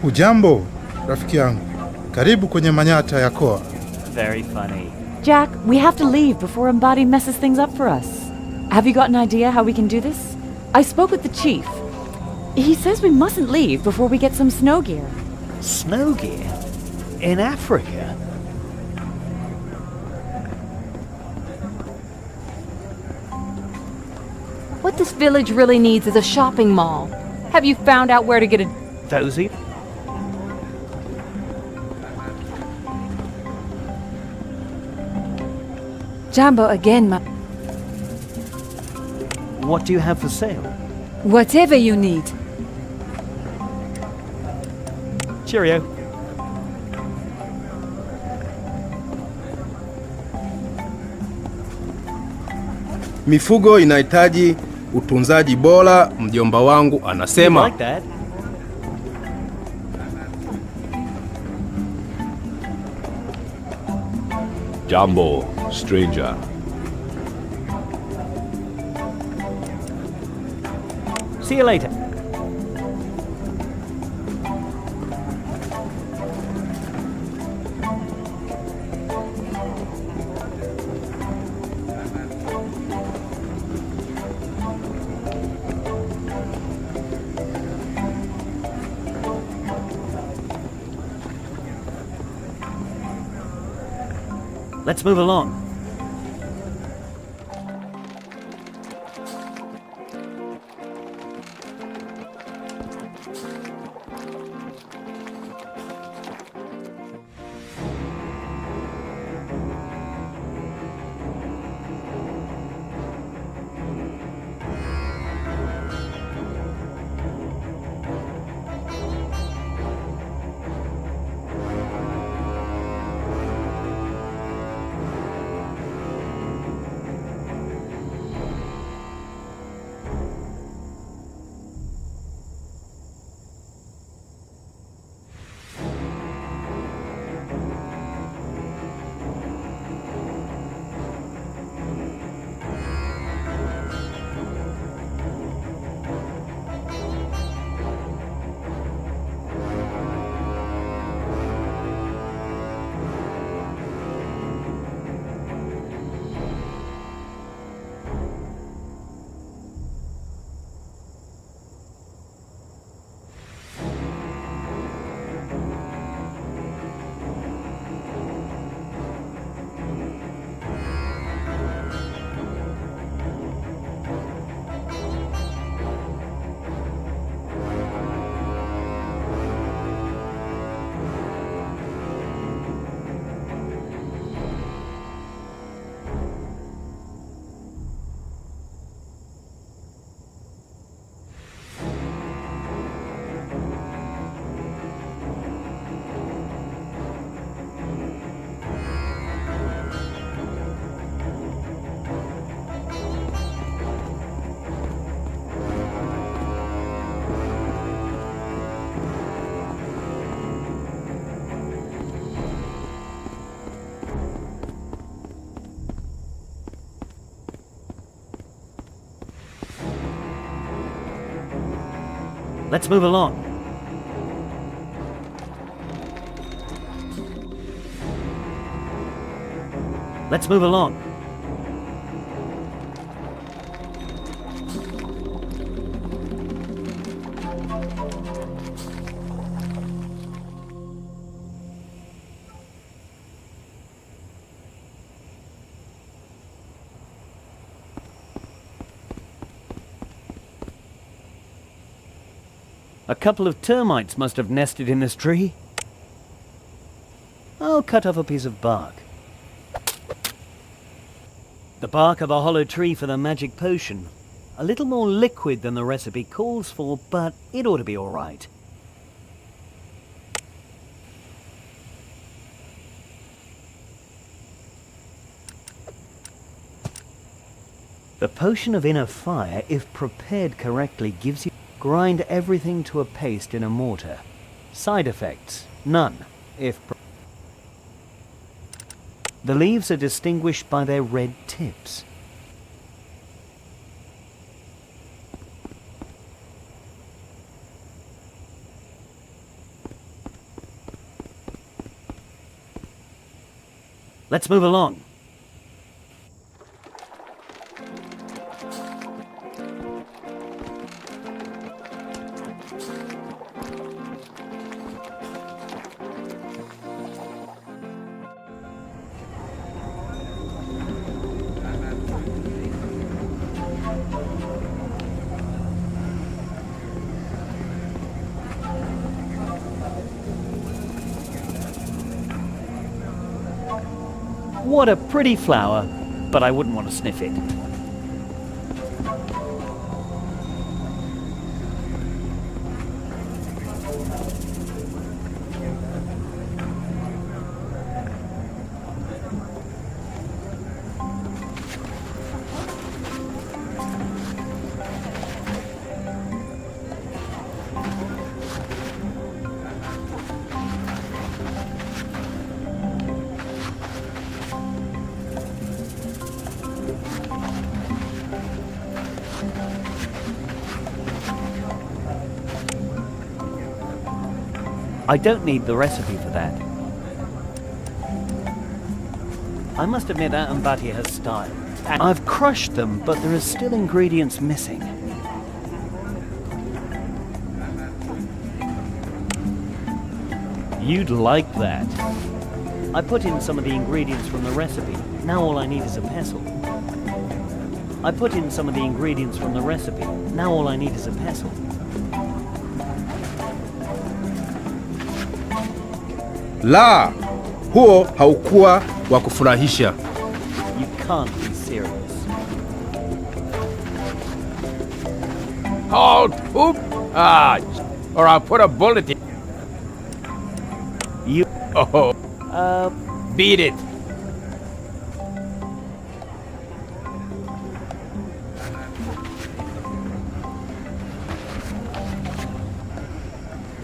Hujambo, rafiki yangu. Karibu kwenye manyata ya koa. Very funny. Jack, we have to leave before Embody messes things up for us. Have you got an idea how we can do this? I spoke with the chief. He says we mustn't leave before we get some snow gear. Snow gear? In Africa? What this village really needs is a shopping mall. Have you found out where to get a... Thosey? Jambo again, What do you have for sale? Whatever you need. Cheerio. Mifugo inahitaji utunzaji bora, mjomba wangu anasema. Like that? Jambo, stranger. See you later. Let's move along. Let's move along. Let's move along. A couple of termites must have nested in this tree. I'll cut off a piece of bark. The bark of a hollow tree for the magic potion. A little more liquid than the recipe calls for, but it ought to be all right. The potion of inner fire, if prepared correctly, gives you... Grind everything to a paste in a mortar. Side effects? None. The leaves are distinguished by their red tips. Let's move along. What a pretty flower, but I wouldn't want to sniff it. I don't need the recipe for that. I must admit that Ambati has style. And I've crushed them, but there are still ingredients missing. You'd like that. I put in some of the ingredients from the recipe. Now all I need is a pestle. I put in some of the ingredients from the recipe. Now all I need is a pestle. La, huo haukuwa wa kufurahisha. You can't be serious. Hold, oop! Or I'll put a bullet in. You... Oh, beat it.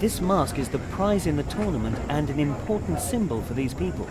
This mask is the prize in the tournament and an important symbol for these people.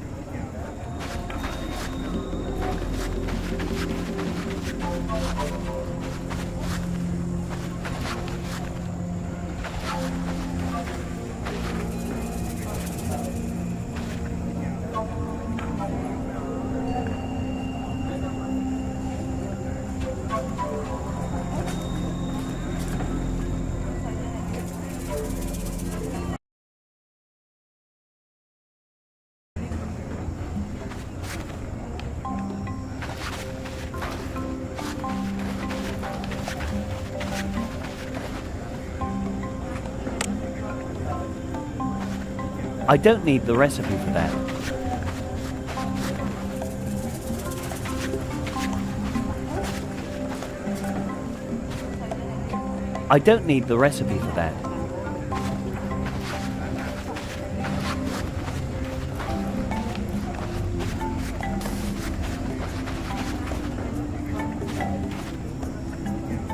I don't need the recipe for that. I don't need the recipe for that.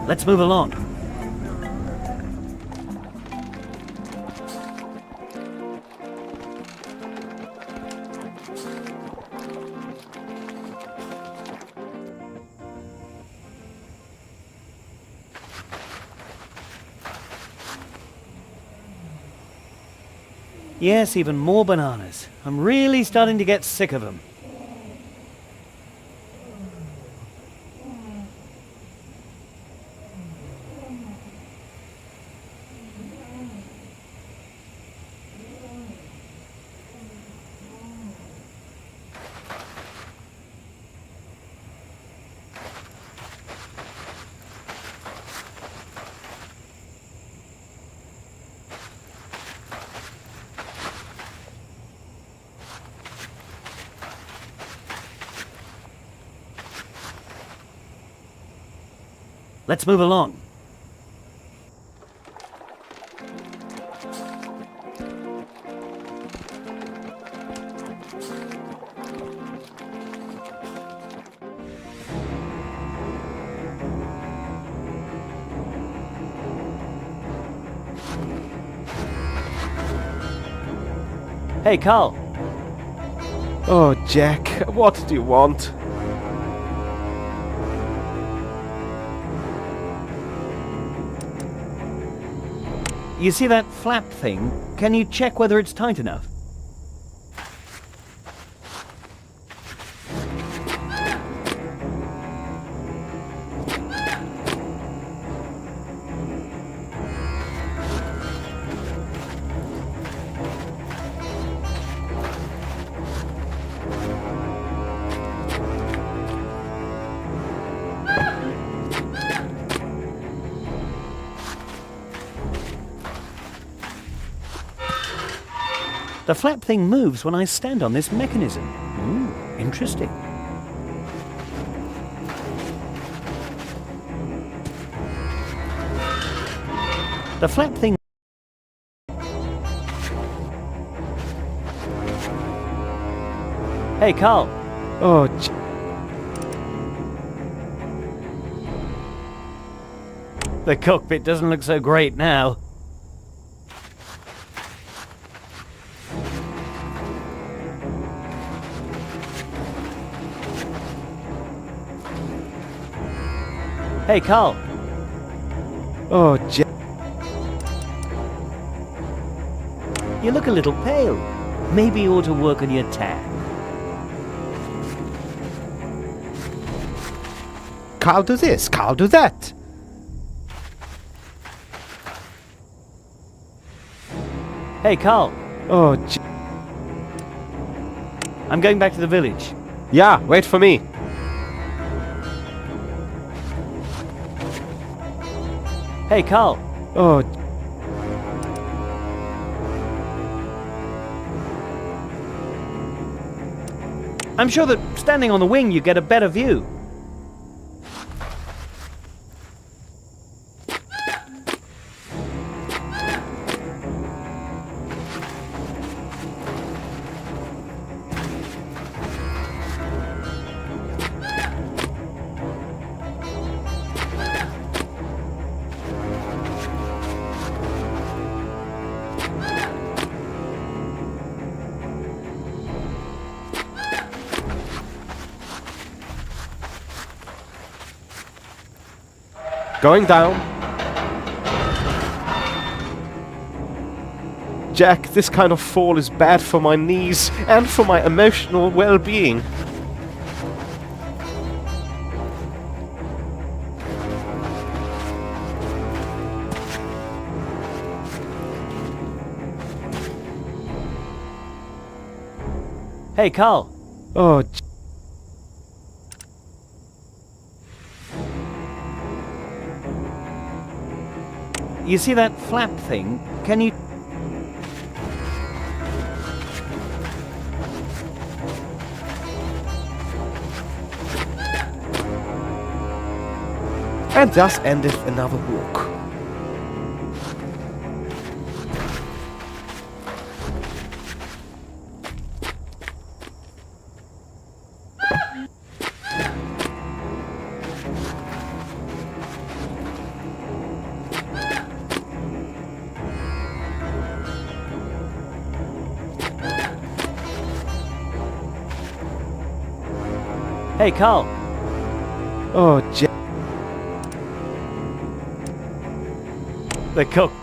Let's move along. Yes, even more bananas. I'm really starting to get sick of them. Let's move along. Hey, Carl. Oh, Jack, what do you want? You see that flap thing? Can you check whether it's tight enough? The flap thing moves when I stand on this mechanism. Interesting. The flap thing... Hey, Carl. Oh, The cockpit doesn't look so great now. Hey, Carl. oh, Jack. You look a little pale. Maybe you ought to work on your tan. Carl, do this. Carl, do that. Hey, Carl. Oh, I'm going back to the village. yeah, wait for me. Hey, Carl. Oh, I'm sure that standing on the wing you get a better view. going down. Jack, this kind of fall is bad for my knees and for my emotional well-being. Hey, Carl. Oh, You see that flap thing? Can you... and thus endeth another walk. Hey, Carl. Oh, Jack. The cook.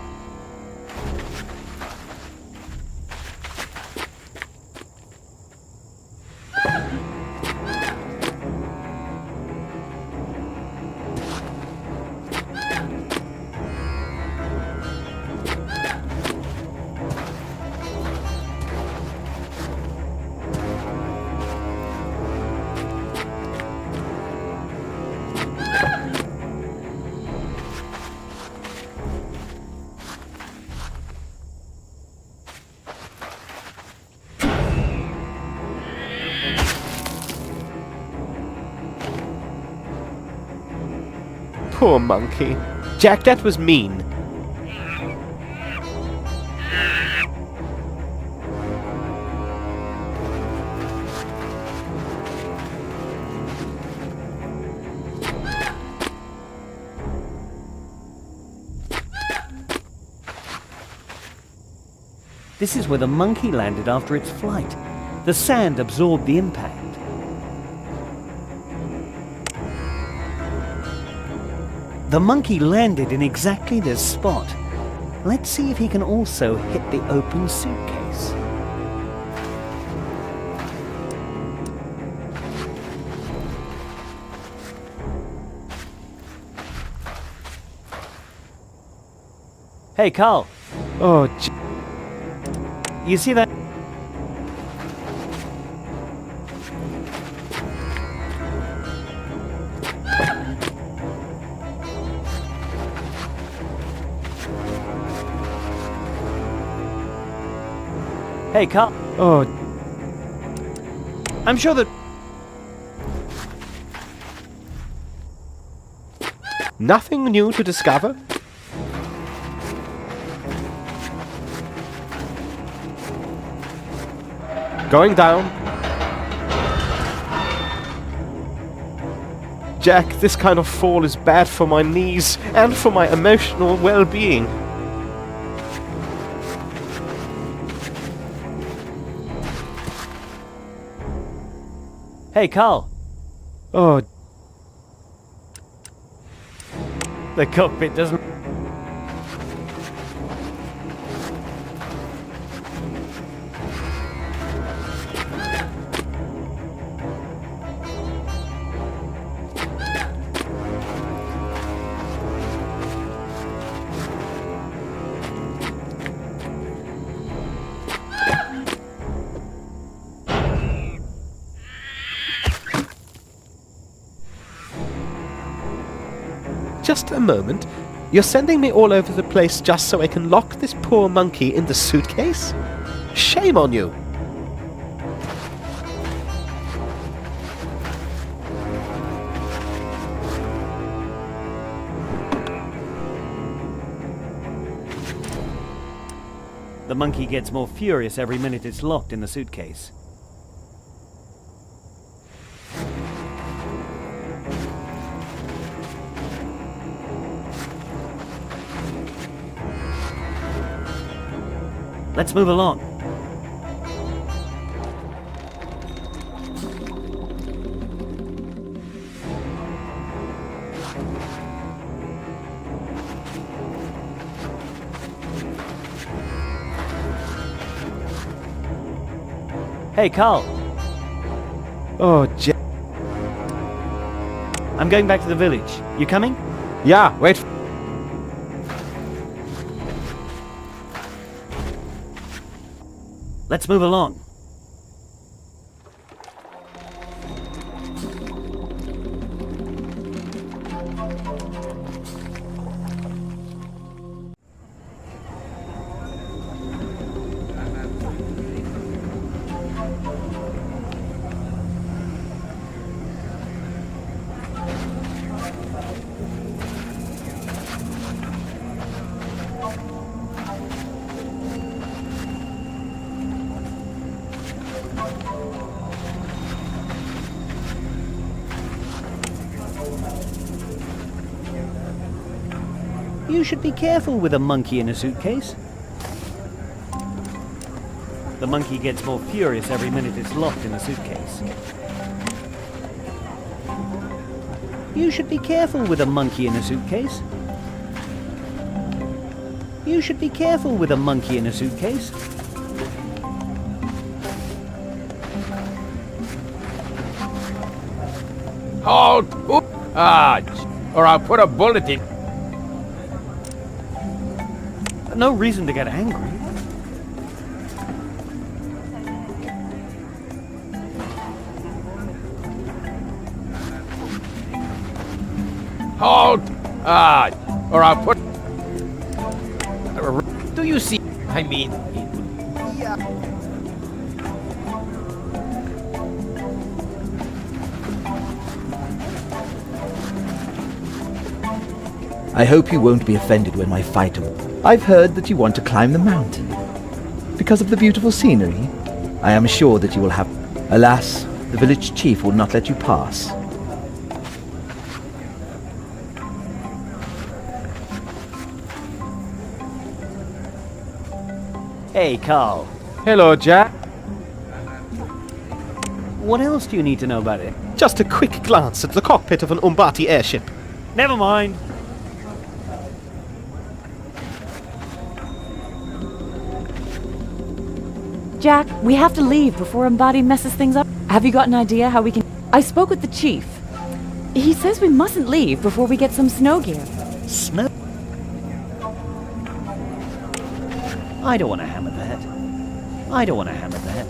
Poor monkey. Jack, that was mean. This is where the monkey landed after its flight. The sand absorbed the impact. The monkey landed in exactly this spot. Let's see if he can also hit the open suitcase. Hey, Carl. Oh, You see that? Hey, Carl. Oh, I'm sure that... nothing new to discover? Going down. Jack, this kind of fall is bad for my knees and for my emotional well-being. Hey, Carl. Oh, The cockpit doesn't... just a moment. You're sending me all over the place just so I can lock this poor monkey in the suitcase? Shame on you! The monkey gets more furious every minute it's locked in the suitcase. Let's move along. Hey, Carl. Oh, Jack. I'm going back to the village. You coming? Yeah, wait. Let's move along. You should be careful with a monkey in a suitcase. The monkey gets more furious every minute it's locked in the suitcase. You should be careful with a monkey in a suitcase. You should be careful with a monkey in a suitcase. Halt! Oop. Or I'll put a bullet in. No reason to get angry. Halt! Or I'll put... Do you see? I mean... I hope you won't be offended when I fight him. I've heard that you want to climb the mountain. Because of the beautiful scenery, I am sure that you will have... Alas, the village chief will not let you pass. Hey, Carl. Hello, Jack. What else do you need to know about it? Just a quick glance at the cockpit of an Umbati airship. Never mind. Jack, we have to leave before Embody messes things up. Have you got an idea how we can... I spoke with the chief. He says we mustn't leave before we get some snow gear. Snow? I don't want to hammer that. I don't want to hammer that.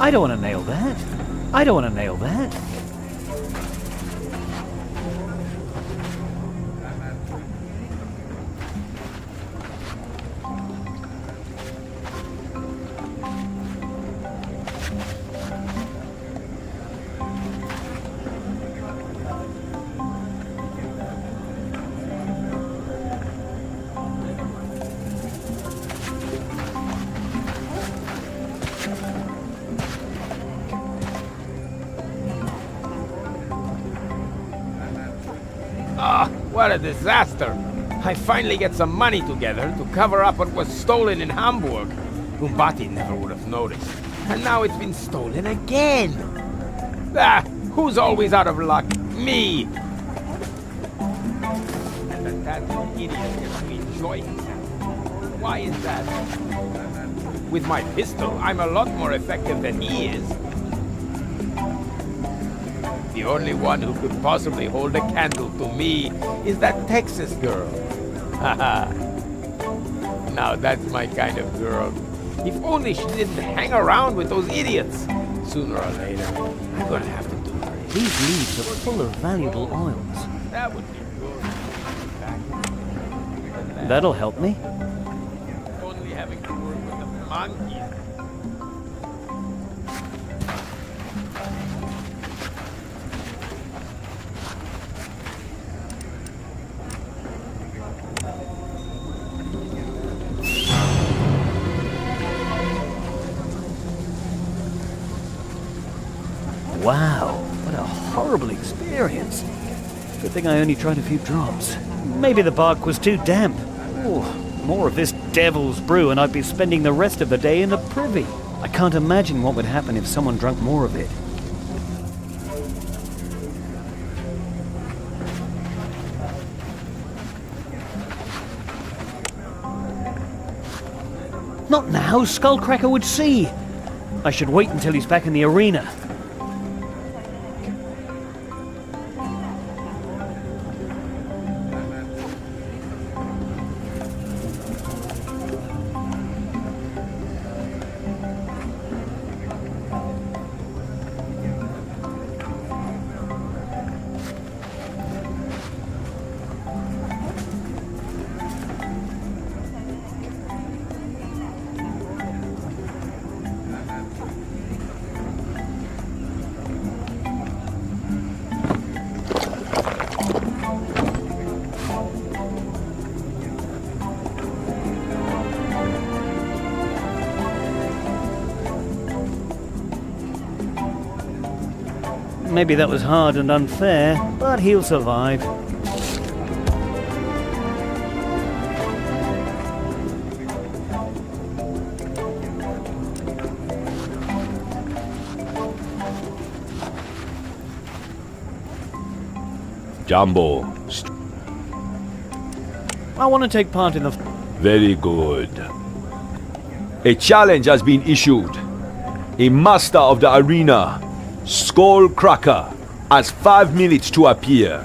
I don't want to nail that. I don't want to nail that. What a disaster! I finally get some money together to cover up what was stolen in Hamburg. Umbati never would have noticed. And now it's been stolen again! Ah, who's always out of luck? Me! And that idiot gets to enjoy himself. Why is that? With my pistol, I'm a lot more effective than he is. The only one who could possibly hold a candle to me is that Texas girl. Haha. Now that's my kind of girl. If only she didn't hang around with those idiots. Sooner or later, I'm gonna have to do her. These leaves are full of valuable oils. That would be good. That'll help me. Only having to work with the monkeys. Wow, what a horrible experience. Good thing I only tried a few drops. Maybe the bark was too damp. Oh, more of this devil's brew and I'd be spending the rest of the day in the privy. I can't imagine what would happen if someone drank more of it. Not now, Skullcracker would see. I should wait until he's back in the arena. Maybe that was hard and unfair, but he'll survive. Jumbo. I want to take part in the... Very good. A challenge has been issued. A master of the arena, Skullcracker, has 5 minutes to appear.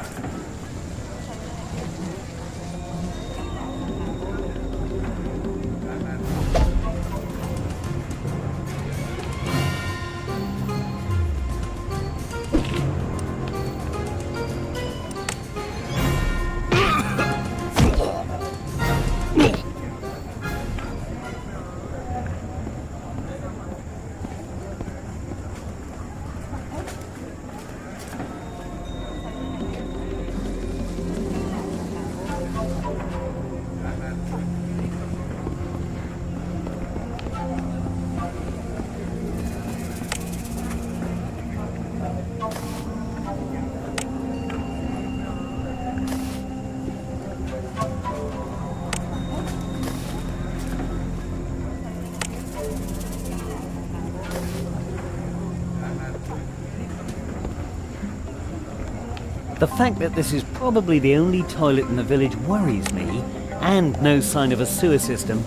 The fact that this is probably the only toilet in the village worries me, and no sign of a sewer system.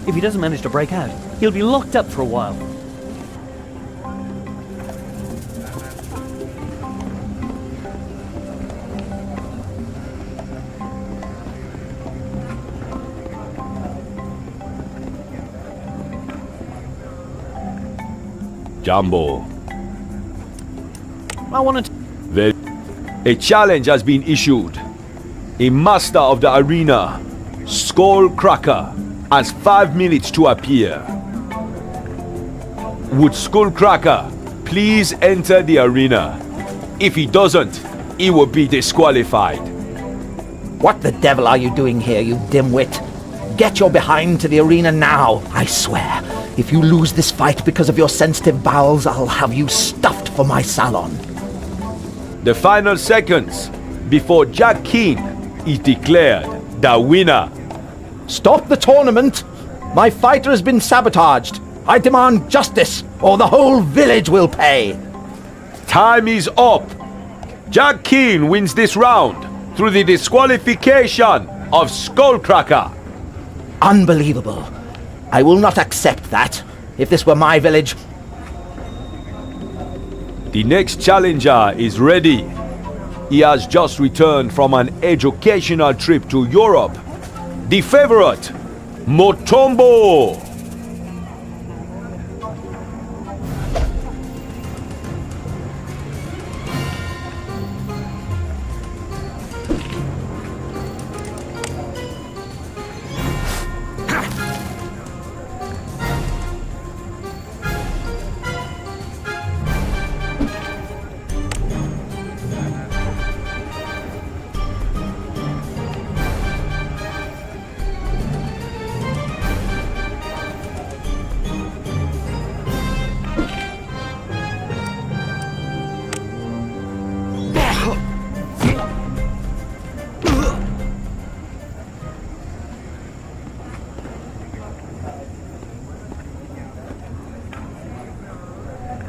If he doesn't manage to break out, he'll be locked up for a while. Jumbo. I want to... A challenge has been issued. A master of the arena, Skullcracker, has 5 minutes to appear. Would Skullcracker please enter the arena? If he doesn't, he will be disqualified. What the devil are you doing here, you dimwit? Get your behind to the arena now. I swear, if you lose this fight because of your sensitive bowels, I'll have you stuffed for my salon. The final seconds before Jack Keane is declared the winner. Stop the tournament! My fighter has been sabotaged. I demand justice, or the whole village will pay. Time is up. Jack Keane wins this round through the disqualification of Skullcracker. Unbelievable. I will not accept that. If this were my village... The next challenger is ready. He has just returned from an educational trip to Europe. The favorite, Motombo.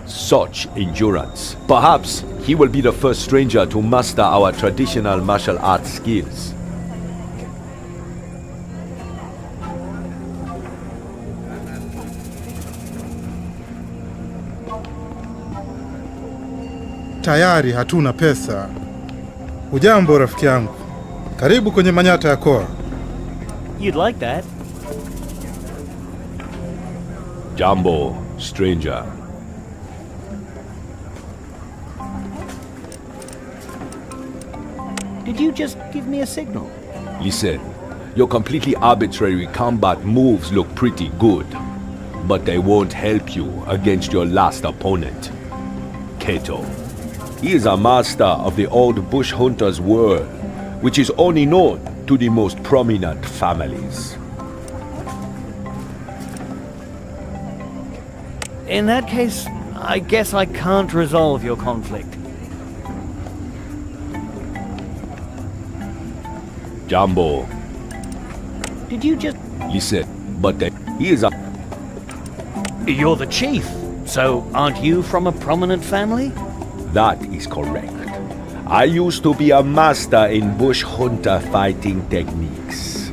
Such endurance. Perhaps he will be the first stranger to master our traditional martial arts skills. Tayari hatuna pesa. Hujambo rafiki yangu. Karibu kwenye manyata ya koa. You'd like that. Jambo, stranger. Did you just give me a signal? Listen, your completely arbitrary combat moves look pretty good, but they won't help you against your last opponent, Kato. He is a master of the old bush hunter's world, which is only known to the most prominent families. In that case, I guess I can't resolve your conflict. Jambo. Did you just... Listen, but he is a... You're the chief, so aren't you from a prominent family? That is correct. I used to be a master in bush hunter fighting techniques.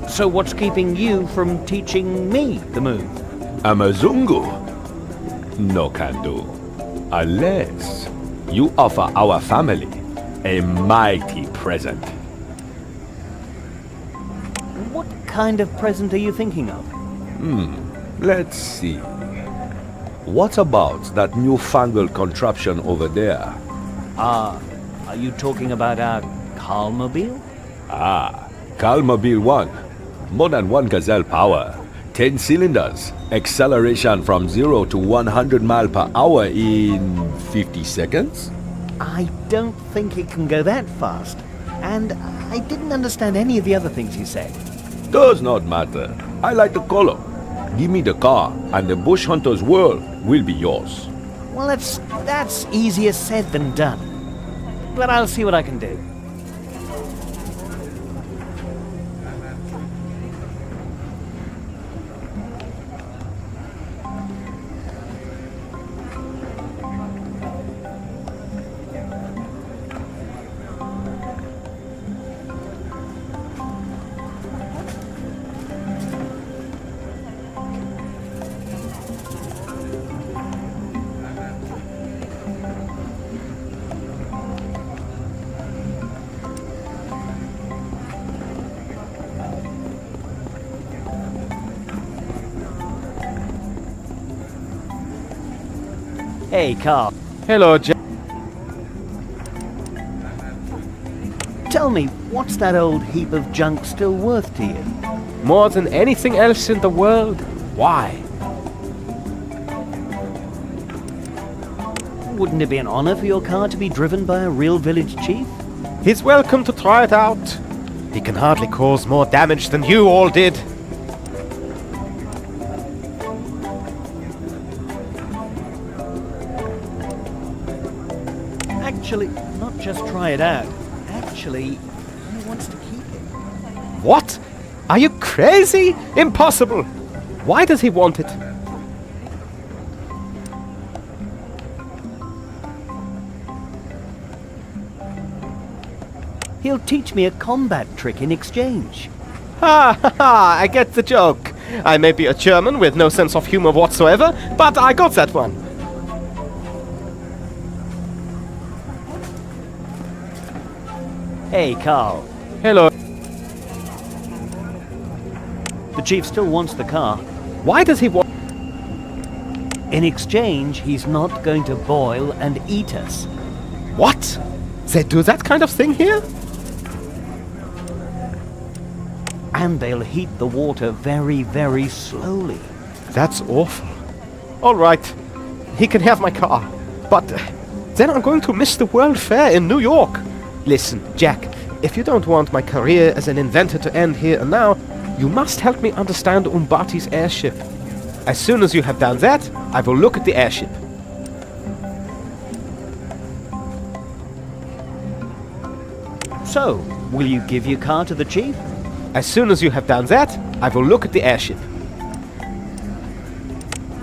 So what's keeping you from teaching me the move? Amazungu? No can do. Unless you offer our family a mighty present. What kind of present are you thinking of? Let's see. What about that newfangled contraption over there? Are you talking about our Carlmobile? Calmobile 1. More than 1 gazelle power. 10 cylinders. Acceleration from 0 to 100 mile per hour in 50 seconds? I don't think it can go that fast. And I didn't understand any of the other things you said. Does not matter. I like the color. Give me the car, and the bush hunter's world will be yours. Well, that's easier said than done. But I'll see what I can do. Hey, Carl. Hello, Jack. Tell me, what's that old heap of junk still worth to you? More than anything else in the world. Why? Wouldn't it be an honor for your car to be driven by a real village chief? He's welcome to try it out. He can hardly cause more damage than you all did. Actually, not just try it out. Actually, he wants to keep it. What? Are you crazy? Impossible! Why does he want it? He'll teach me a combat trick in exchange. Ha ha ha! I get the joke. I may be a German with no sense of humor whatsoever, but I got that one. Hey, Carl. Hello. The chief still wants the car. Why does he want... In exchange, he's not going to boil and eat us. What? They do that kind of thing here? And they'll heat the water very, very slowly. That's awful. All right, he can have my car. But then I'm going to miss the World Fair in New York. Listen, Jack, if you don't want my career as an inventor to end here and now, you must help me understand Umbati's airship. As soon as you have done that, I will look at the airship. So, will you give your car to the chief? As soon as you have done that, I will look at the airship.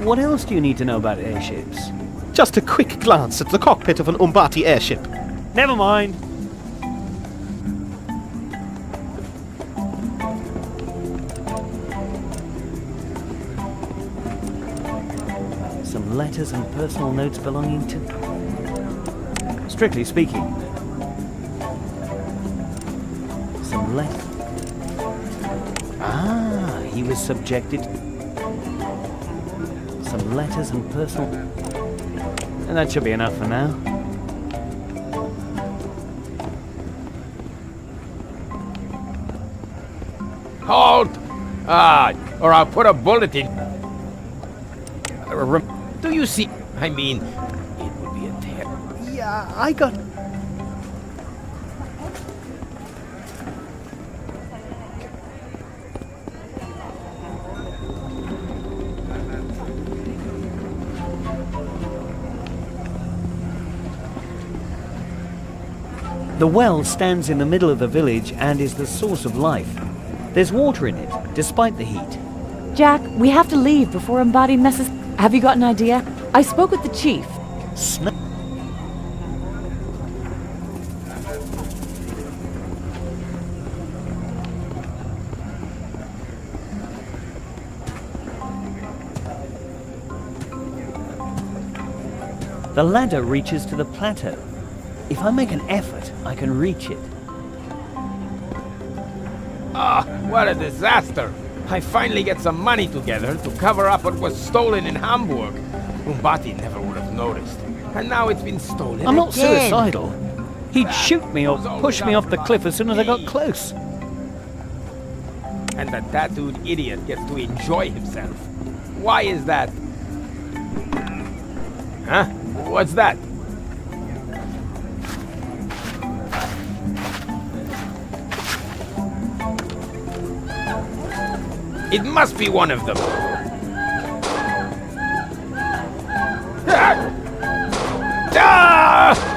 What else do you need to know about airships? Just a quick glance at the cockpit of an Umbati airship. Never mind. Some letters and personal notes belonging to... Strictly speaking. Some letters... Ah, he was subjected... Some letters and personal... And that should be enough for now. Halt! Or I'll put a bullet in. Do you see? I mean, it would be a tear. Yeah, I got... The well stands in the middle of the village and is the source of life. There's water in it, despite the heat. Jack, we have to leave before Umbati messes... Have you got an idea? I spoke with the chief. The ladder reaches to the plateau. If I make an effort, I can reach it. What a disaster! I finally get some money together to cover up what was stolen in Hamburg. Umbati never would have noticed. And now it's been stolen I'm not again. suicidal. He'd shoot me or push me off the cliff as soon as I got close. And the tattooed idiot gets to enjoy himself. Why is that? Huh? What's that? It must be one of them. Ah! Ah!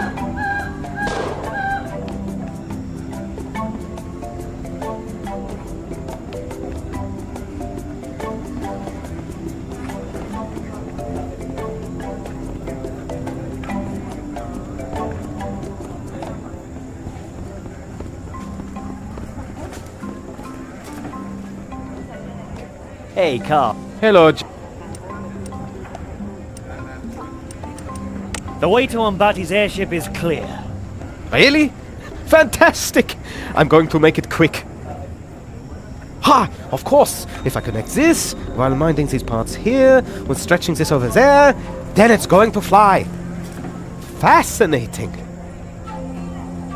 Hey, Carl. Hello, The way to Umbati's airship is clear. Really? Fantastic! I'm going to make it quick. Ha! Of course! If I connect this, while minding these parts here, with stretching this over there, then it's going to fly. Fascinating.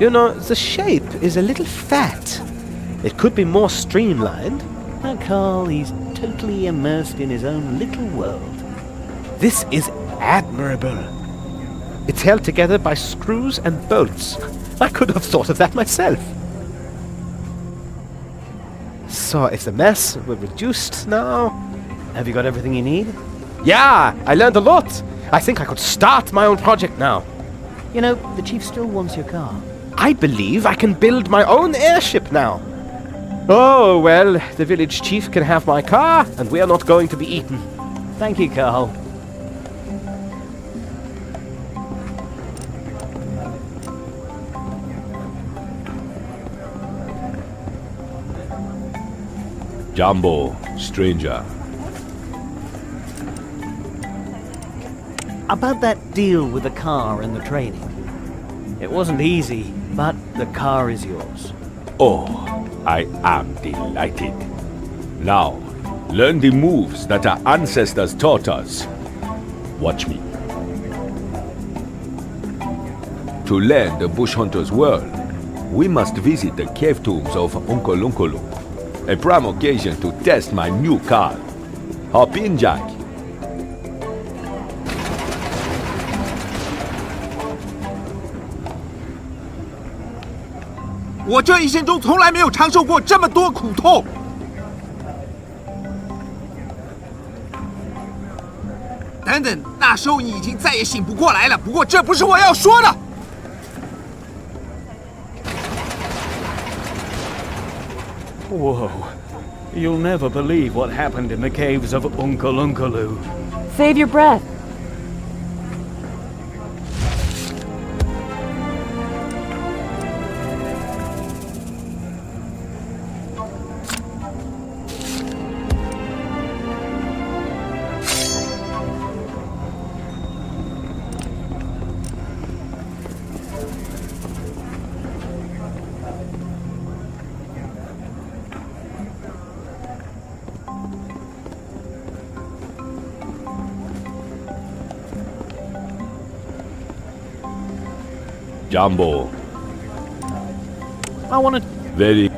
You know, the shape is a little fat. It could be more streamlined. Now, Carl, he's totally immersed in his own little world. This is admirable. It's held together by screws and bolts. I could have thought of that myself. So if the mess were reduced now... Have you got everything you need? Yeah, I learned a lot. I think I could start my own project now. You know, the chief still wants your car. I believe I can build my own airship now. Oh, well, the village chief can have my car, and we are not going to be eaten. Thank you, Carl. Jumbo, stranger. About that deal with the car and the training. It wasn't easy, but the car is yours. Oh, I am delighted. Now, learn the moves that our ancestors taught us. Watch me. To learn the bush hunter's world, we must visit the cave tombs of Unkulunkulu. A prime occasion to test my new car. Hop in, Jack. 我这一生中从来没有尝受过这么多苦痛。等等，那时候你已经再也醒不过来了。不过这不是我要说的。Whoa. You'll never believe what happened in the caves of Unkulunkulu. Save your breath. Jumbo. I want to... Very...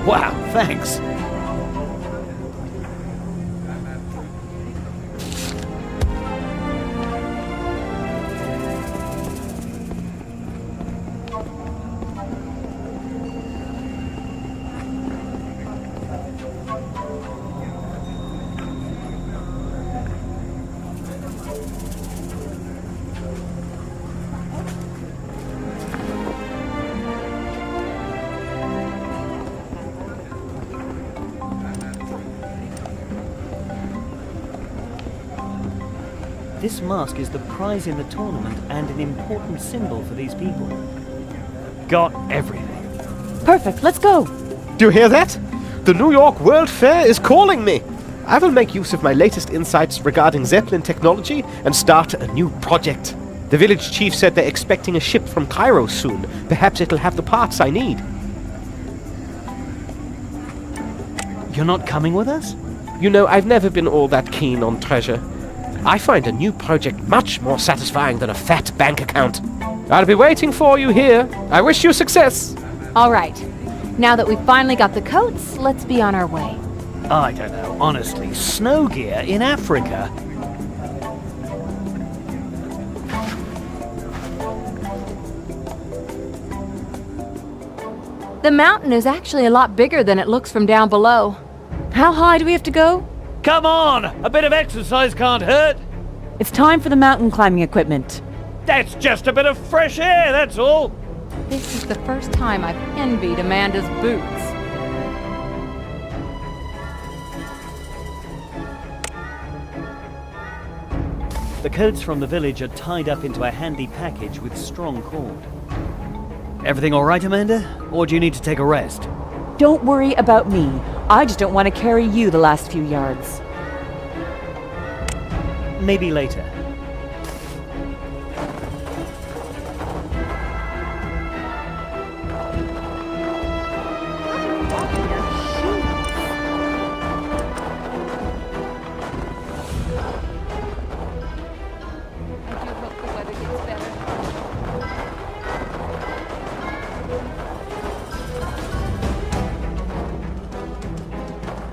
Wow, thanks. This mask is the prize in the tournament and an important symbol for these people. Got everything. Perfect, let's go. Do you hear that? The New York World Fair is calling me. I will make use of my latest insights regarding Zeppelin technology and start a new project. The village chief said they're expecting a ship from Cairo soon. Perhaps it'll have the parts I need. You're not coming with us? You know, I've never been all that keen on treasure. I find a new project much more satisfying than a fat bank account. I'll be waiting for you here. I wish you success. All right. Now that we've finally got the coats, let's be on our way. I don't know, honestly. Snow gear in Africa? The mountain is actually a lot bigger than it looks from down below. How high do we have to go? Come on! A bit of exercise can't hurt. It's time for the mountain climbing equipment. That's just a bit of fresh air, that's all. This is the first time I've envied Amanda's boots. The coats from the village are tied up into a handy package with strong cord. Everything all right, Amanda? Or do you need to take a rest? Don't worry about me. I just don't want to carry you the last few yards. Maybe later.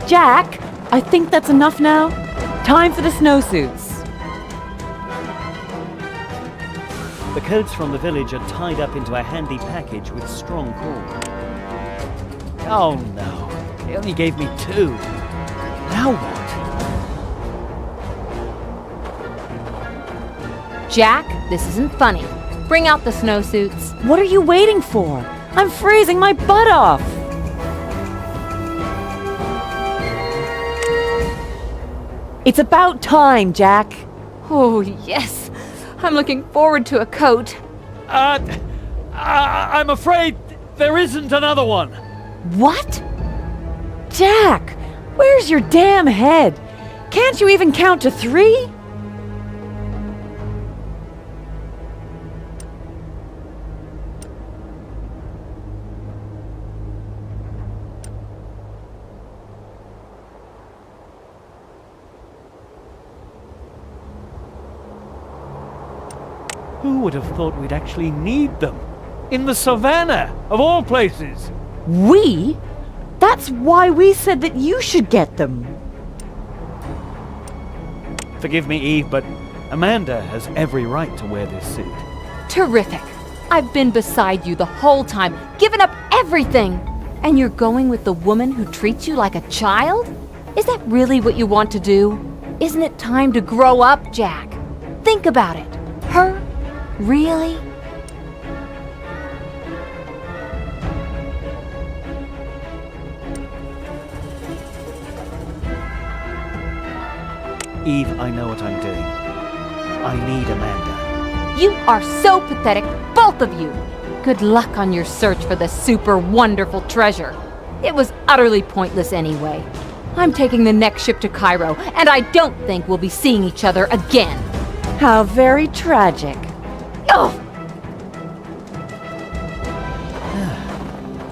Jack, I think that's enough now. Time for the snowsuits. The coats from the village are tied up into a handy package with strong cord. Oh no, they only gave me 2. Now what? Jack, this isn't funny. Bring out the snowsuits. What are you waiting for? I'm freezing my butt off. It's about time, Jack. Oh, yes. I'm looking forward to a coat. I'm afraid there isn't another one. What? Jack, where's your damn head? Can't you even count to 3? Who would have thought we'd actually need them? In the savannah, of all places! We? That's why we said that you should get them. Forgive me, Eve, but Amanda has every right to wear this suit. Terrific. I've been beside you the whole time, given up everything. And you're going with the woman who treats you like a child? Is that really what you want to do? Isn't it time to grow up, Jack? Think about it. Her? Really? Eve, I know what I'm doing. I need Amanda. You are so pathetic, both of you. Good luck on your search for the super wonderful treasure. It was utterly pointless anyway. I'm taking the next ship to Cairo, and I don't think we'll be seeing each other again. How very tragic. Oh!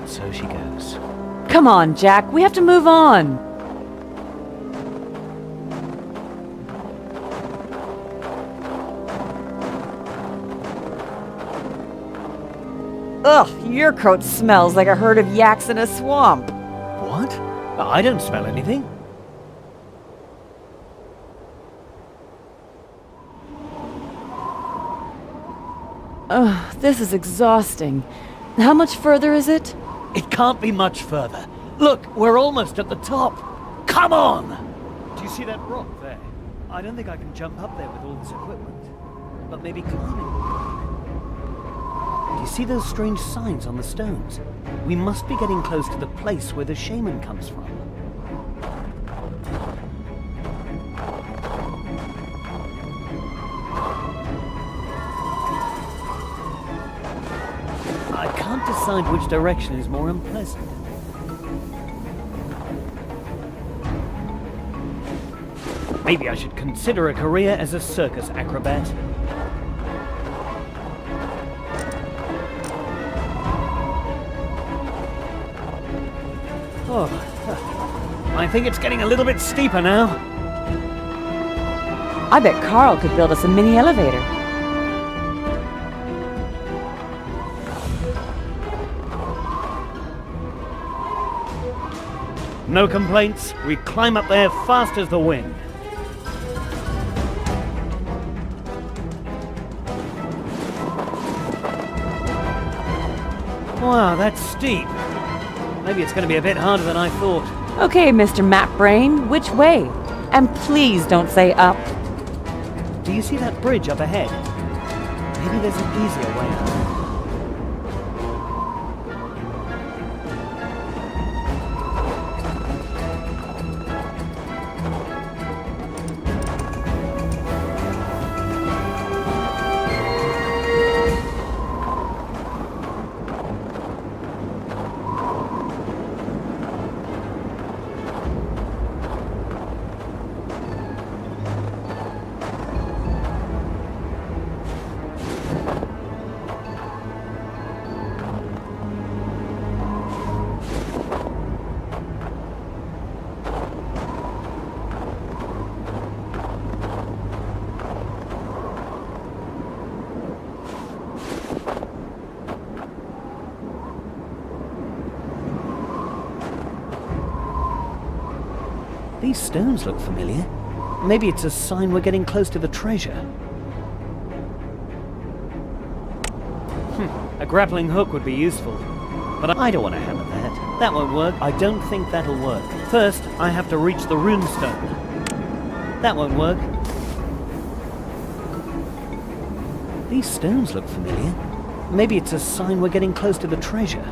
So she goes. Come on, Jack, we have to move on. Ugh, your coat smells like a herd of yaks in a swamp. What? I don't smell anything. Ugh, this is exhausting. How much further is it? It can't be much further. Look, we're almost at the top. Come on! Do you see that rock there? I don't think I can jump up there with all this equipment. But maybe climbing. Do you see those strange signs on the stones? We must be getting close to the place where the shaman comes from. I can't decide which direction is more unpleasant. Maybe I should consider a career as a circus acrobat. I think it's getting a little bit steeper now. I bet Carl could build us a mini elevator. No complaints. We climb up there fast as the wind. Wow, that's steep. Maybe it's going to be a bit harder than I thought. Okay, Mr. Map Brain, which way? And please don't say up. Do you see that bridge up ahead? Maybe there's an easier way out. These stones look familiar. Maybe it's a sign we're getting close to the treasure. A grappling hook would be useful. But I don't want to hammer that. That won't work. I don't think that'll work. First, I have to reach the rune stone. That won't work. These stones look familiar. Maybe it's a sign we're getting close to the treasure.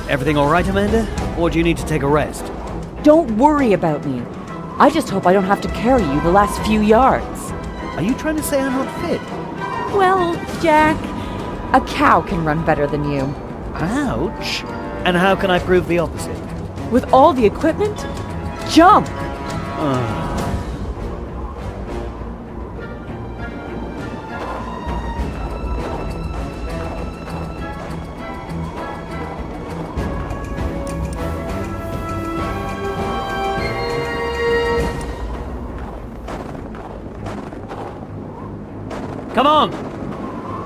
Everything all right, Amanda? Or do you need to take a rest? Don't worry about me. I just hope I don't have to carry you the last few yards. Are you trying to say I'm not fit? Well, Jack, a cow can run better than you. Ouch! And how can I prove the opposite? With all the equipment? Jump! Come on!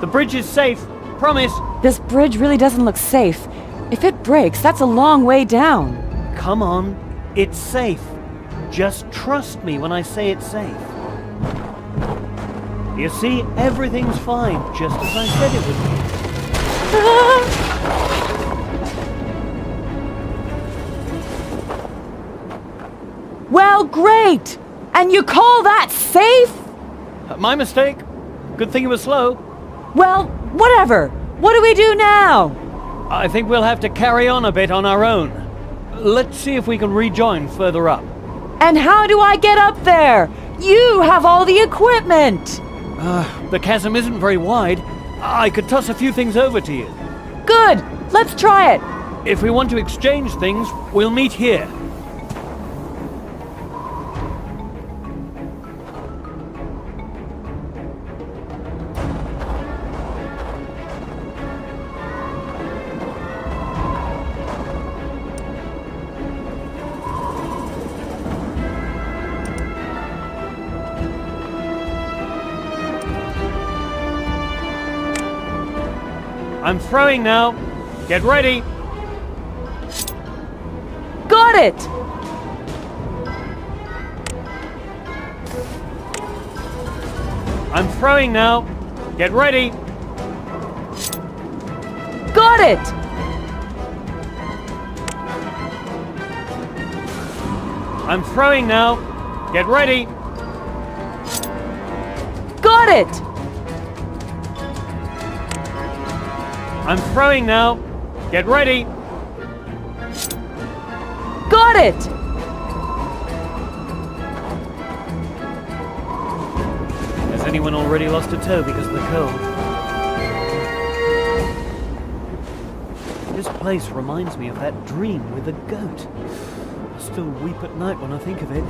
The bridge is safe. Promise. This bridge really doesn't look safe. If it breaks, that's a long way down. Come on. It's safe. Just trust me when I say it's safe. You see, everything's fine, just as I said it would be. Well, great! And you call that safe? My mistake. Good thing it was slow. Well, whatever. What do we do now? I think we'll have to carry on a bit on our own. Let's see if we can rejoin further up. And how do I get up there? You have all the equipment! The chasm isn't very wide. I could toss a few things over to you. Good! Let's try it! If we want to exchange things, we'll meet here. I'm throwing now. Get ready. Got it! I'm throwing now. Get ready. Got it! I'm throwing now. Get ready. Got it! I'm throwing now. Get ready. Got it! anyone already lost a toe because of the cold. This place reminds me of that dream with the goat. I still weep at night when I think of it.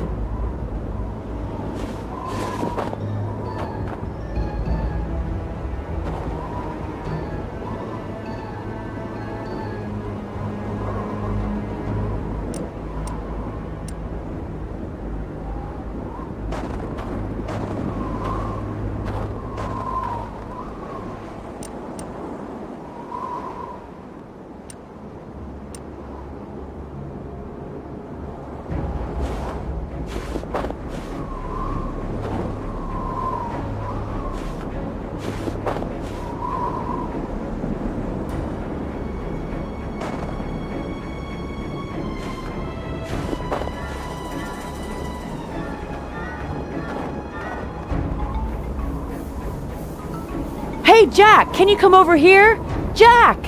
Hey, Jack, can you come over here? Jack!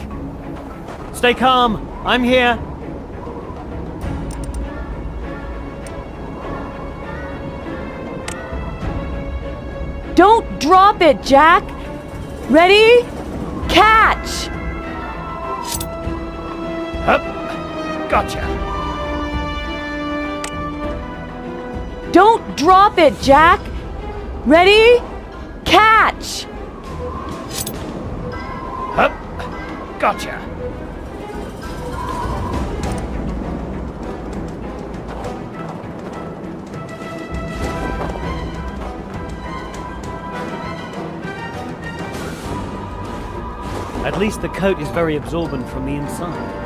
Stay calm. I'm here. Don't drop it, Jack! Ready? Catch! Hup. Gotcha. Don't drop it, Jack! Ready? Catch! Hup. Gotcha. At least the coat is very absorbent from the inside.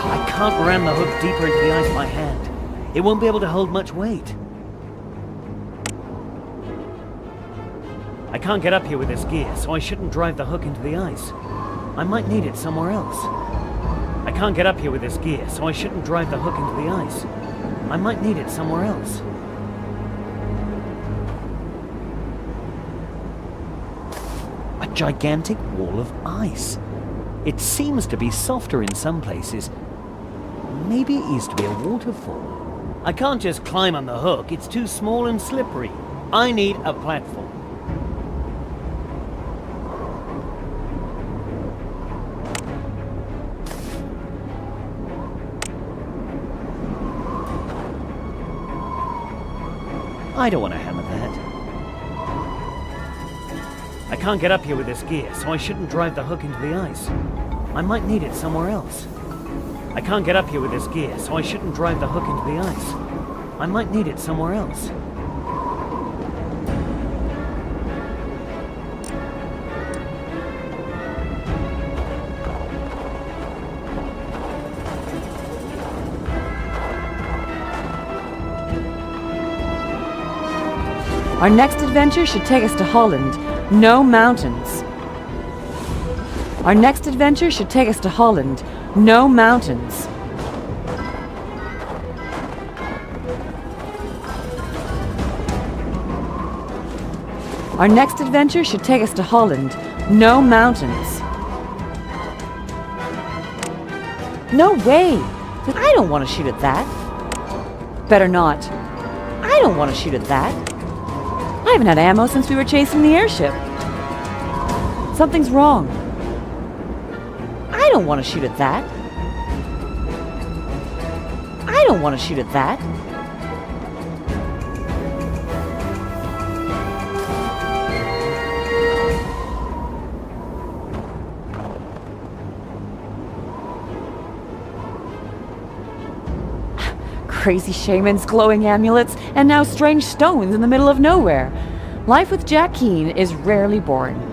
I can't ram the hook deeper into the ice by hand. It won't be able to hold much weight. I can't get up here with this gear, so I shouldn't drive the hook into the ice. I might need it somewhere else. I can't get up here with this gear, so I shouldn't drive the hook into the ice. I might need it somewhere else. A gigantic wall of ice. It seems to be softer in some places. Maybe it used to be a waterfall. I can't just climb on the hook. It's too small and slippery. I need a platform. I don't want to hammer that. I can't get up here with this gear, so I shouldn't drive the hook into the ice. I might need it somewhere else. I can't get up here with this gear, so I shouldn't drive the hook into the ice. I might need it somewhere else. Our next adventure should take us to Holland. No mountains. Our next adventure should take us to Holland. No mountains. Our next adventure should take us to Holland. No mountains. No way! I don't want to shoot at that. Better not. I don't want to shoot at that. I haven't had ammo since we were chasing the airship. Something's wrong. I don't want to shoot at that. I don't want to shoot at that. Crazy shamans, glowing amulets, and now strange stones in the middle of nowhere. Life with Jack Keane is rarely boring.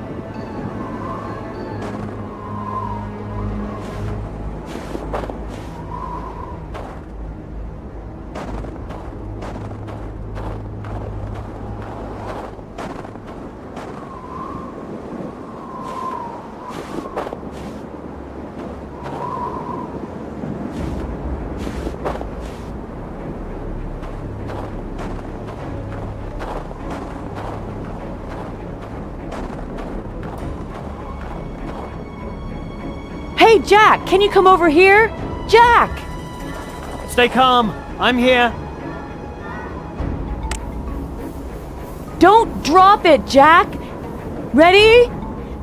Jack, can you come over here? Jack! Stay calm. I'm here. Don't drop it, Jack! Ready?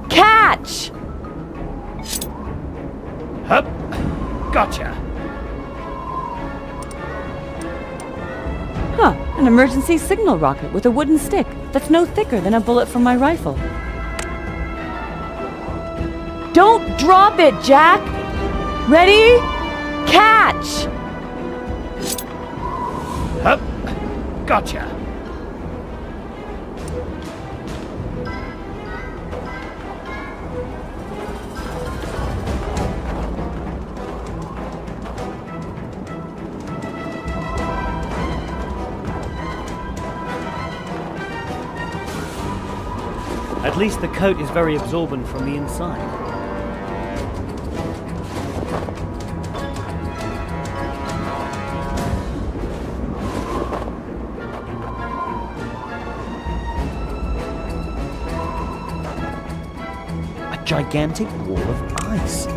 Catch! Hup. Gotcha. Huh, an emergency signal rocket with a wooden stick that's no thicker than a bullet from my rifle. Don't drop it, Jack! Ready? Catch! Hup. Gotcha. At least the coat is very absorbent from the inside. A gigantic wall of ice.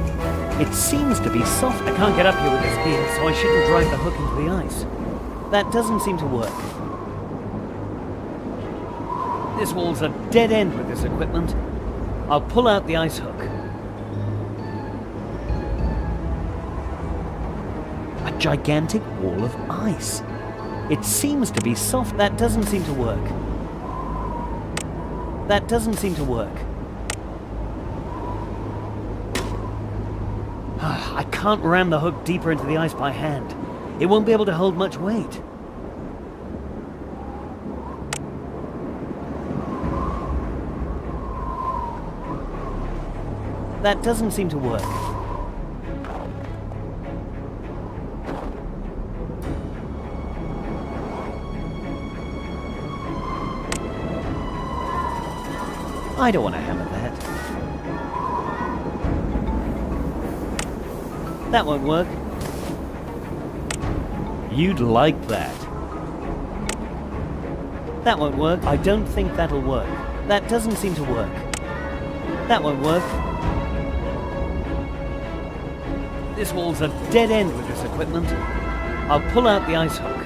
It seems to be soft. I can't get up here with this gear, so I shouldn't drive the hook into the ice. That doesn't seem to work. This wall's a dead end with this equipment. I'll pull out the ice hook. A gigantic wall of ice. It seems to be soft. That doesn't seem to work. That doesn't seem to work. I can't ram the hook deeper into the ice by hand. It won't be able to hold much weight. That doesn't seem to work. I don't want to hammer that. That won't work. You'd like that. That won't work. I don't think that'll work. That doesn't seem to work. That won't work. This wall's a dead end with this equipment. I'll pull out the ice hook.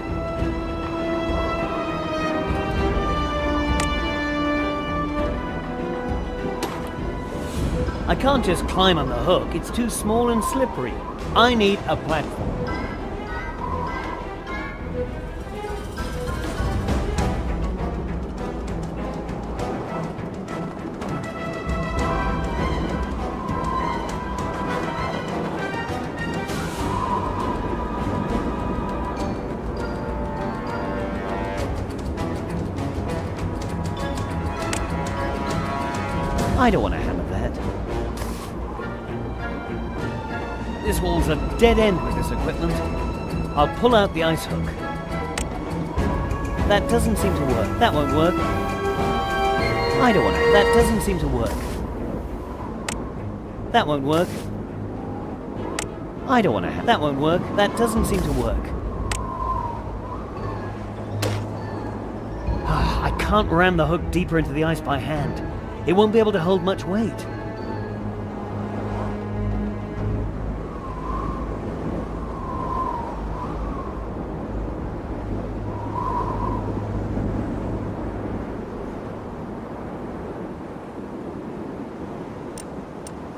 I can't just climb on the hook. It's too small and slippery. I need a platform. I don't want to hammer that. This wall's a dead end with this equipment. I'll pull out the ice hook. That doesn't seem to work. That won't work. I don't want to. That doesn't seem to work. That won't work. I don't want to. That won't work. That doesn't seem to work. I can't ram the hook deeper into the ice by hand. It won't be able to hold much weight.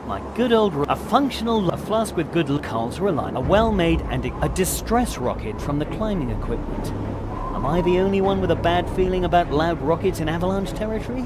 My good old... A functional... A flask with good calls are aligned. A well-made and a distress rocket from the climbing equipment. Am I the only one with a bad feeling about loud rockets in avalanche territory?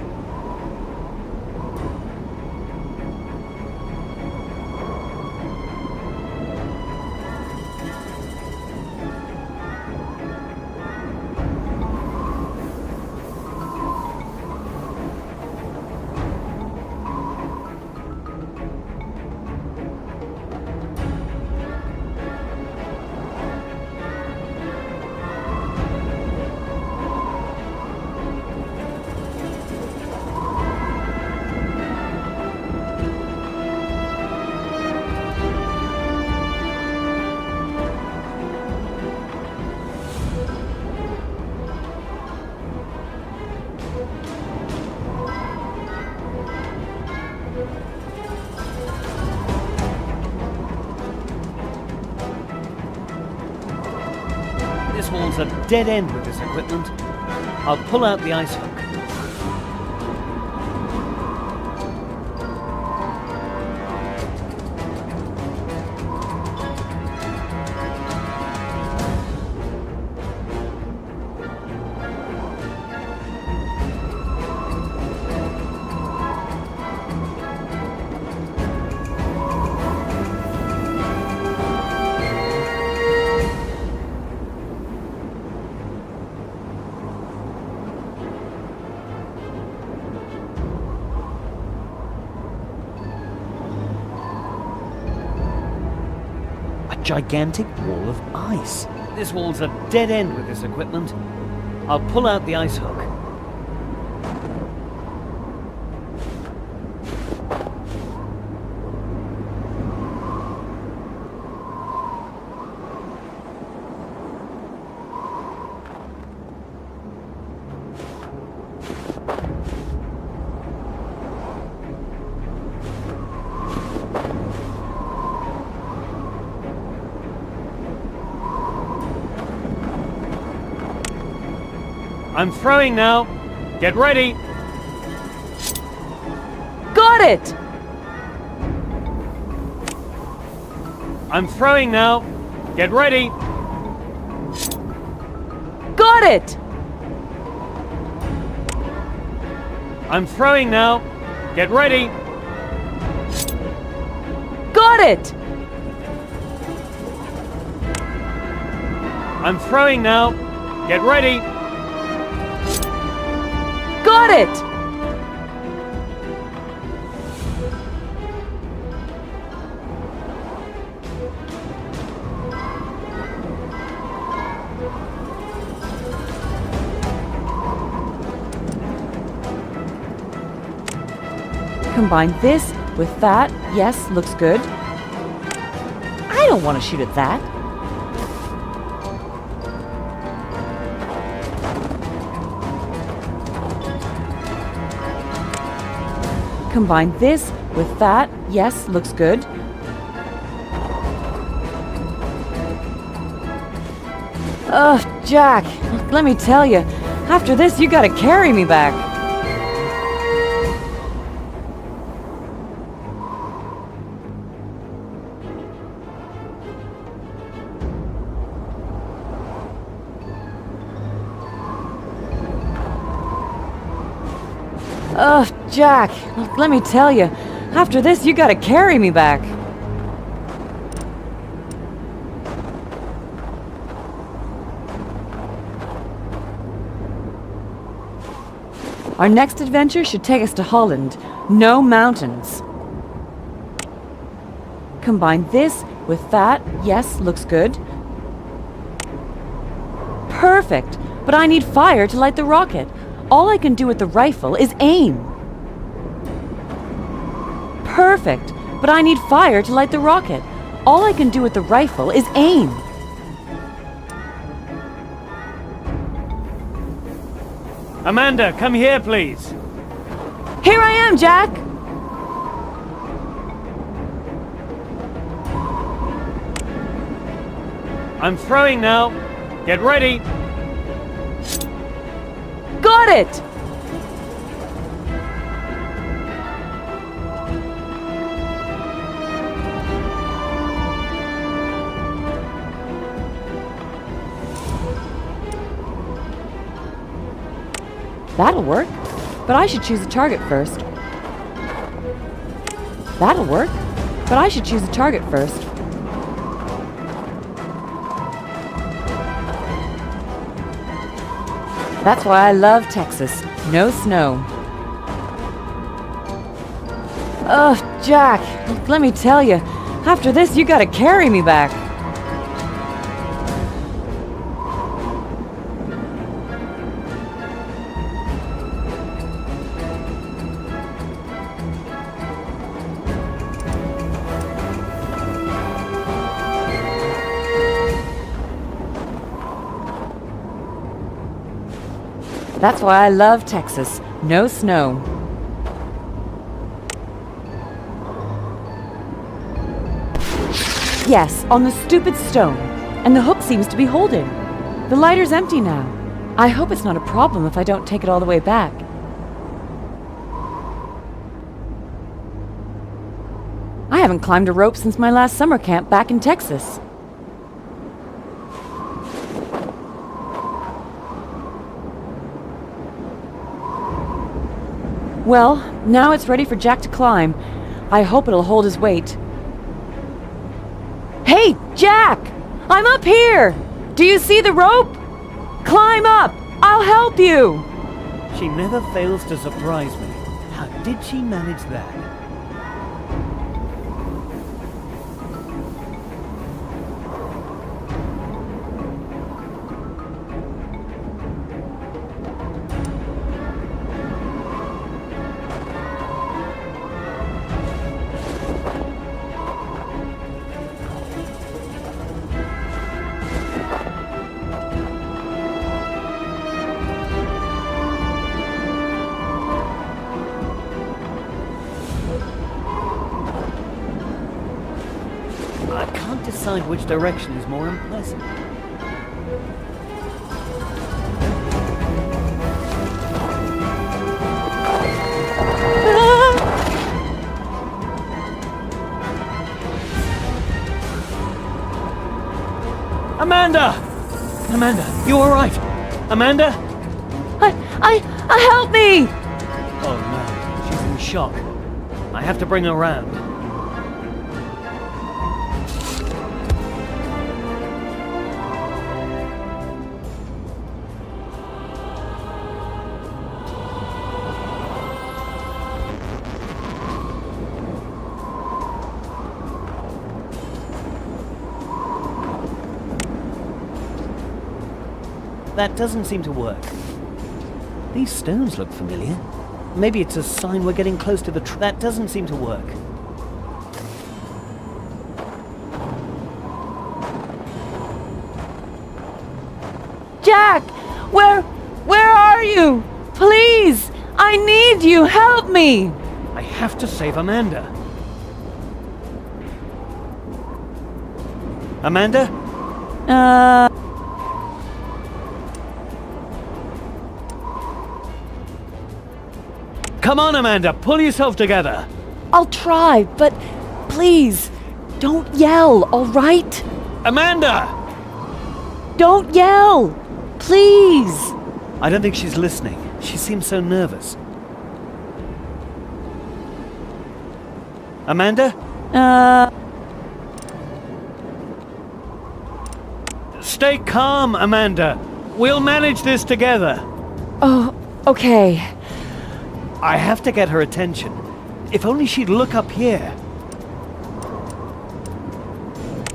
This wall's a dead end with this equipment. I'll pull out the ice hook. Gigantic wall of ice. This wall's a dead end with this equipment. I'll pull out the ice hook. I'm throwing now. Get ready. Got it! I'm throwing now. Get ready. Got it! I'm throwing now. Get ready. Got it! I'm throwing now. Get ready. Got it! Combine this with that. Yes, looks good. I don't want to shoot at that. Combine this with that. Yes, looks good. Ugh, Jack, let me tell you, after this you gotta carry me back. Ugh, Jack, let me tell you, after this you gotta carry me back. Our next adventure should take us to Holland. No mountains. Combine this with that. Yes, looks good. Perfect, but I need fire to light the rocket. All I can do with the rifle is aim. Perfect, but I need fire to light the rocket. All I can do with the rifle is aim. Amanda, come here, please. Here I am, Jack! I'm throwing now. Get ready. Got it! That'll work, but I should choose a target first. That'll work, but I should choose a target first. That's why I love Texas. No snow. Ugh, Jack, let me tell you, after this you gotta carry me back. That's why I love Texas. No snow. Yes, on the stupid stone. And the hook seems to be holding. The lighter's empty now. I hope it's not a problem if I don't take it all the way back. I haven't climbed a rope since my last summer camp back in Texas. Well, now it's ready for Jack to climb. I hope it'll hold his weight. Hey, Jack! I'm up here! Do you see the rope? Climb up! I'll help you! She never fails to surprise me. How did she manage that? I can't decide which direction is more unpleasant. Amanda! Amanda, you alright? Amanda? Help me! Oh no, she's in shock. I have to bring her around. That doesn't seem to work. These stones look familiar. Maybe it's a sign we're getting close to the that doesn't seem to work. Jack! Where are you? Please! I need you! Help me! I have to save Amanda. Amanda? Come on, Amanda, pull yourself together. I'll try, but please, don't yell, all right? Amanda! Don't yell! Please! I don't think she's listening. She seems so nervous. Amanda? Stay calm, Amanda. We'll manage this together. Oh, okay. I have to get her attention. If only she'd look up here.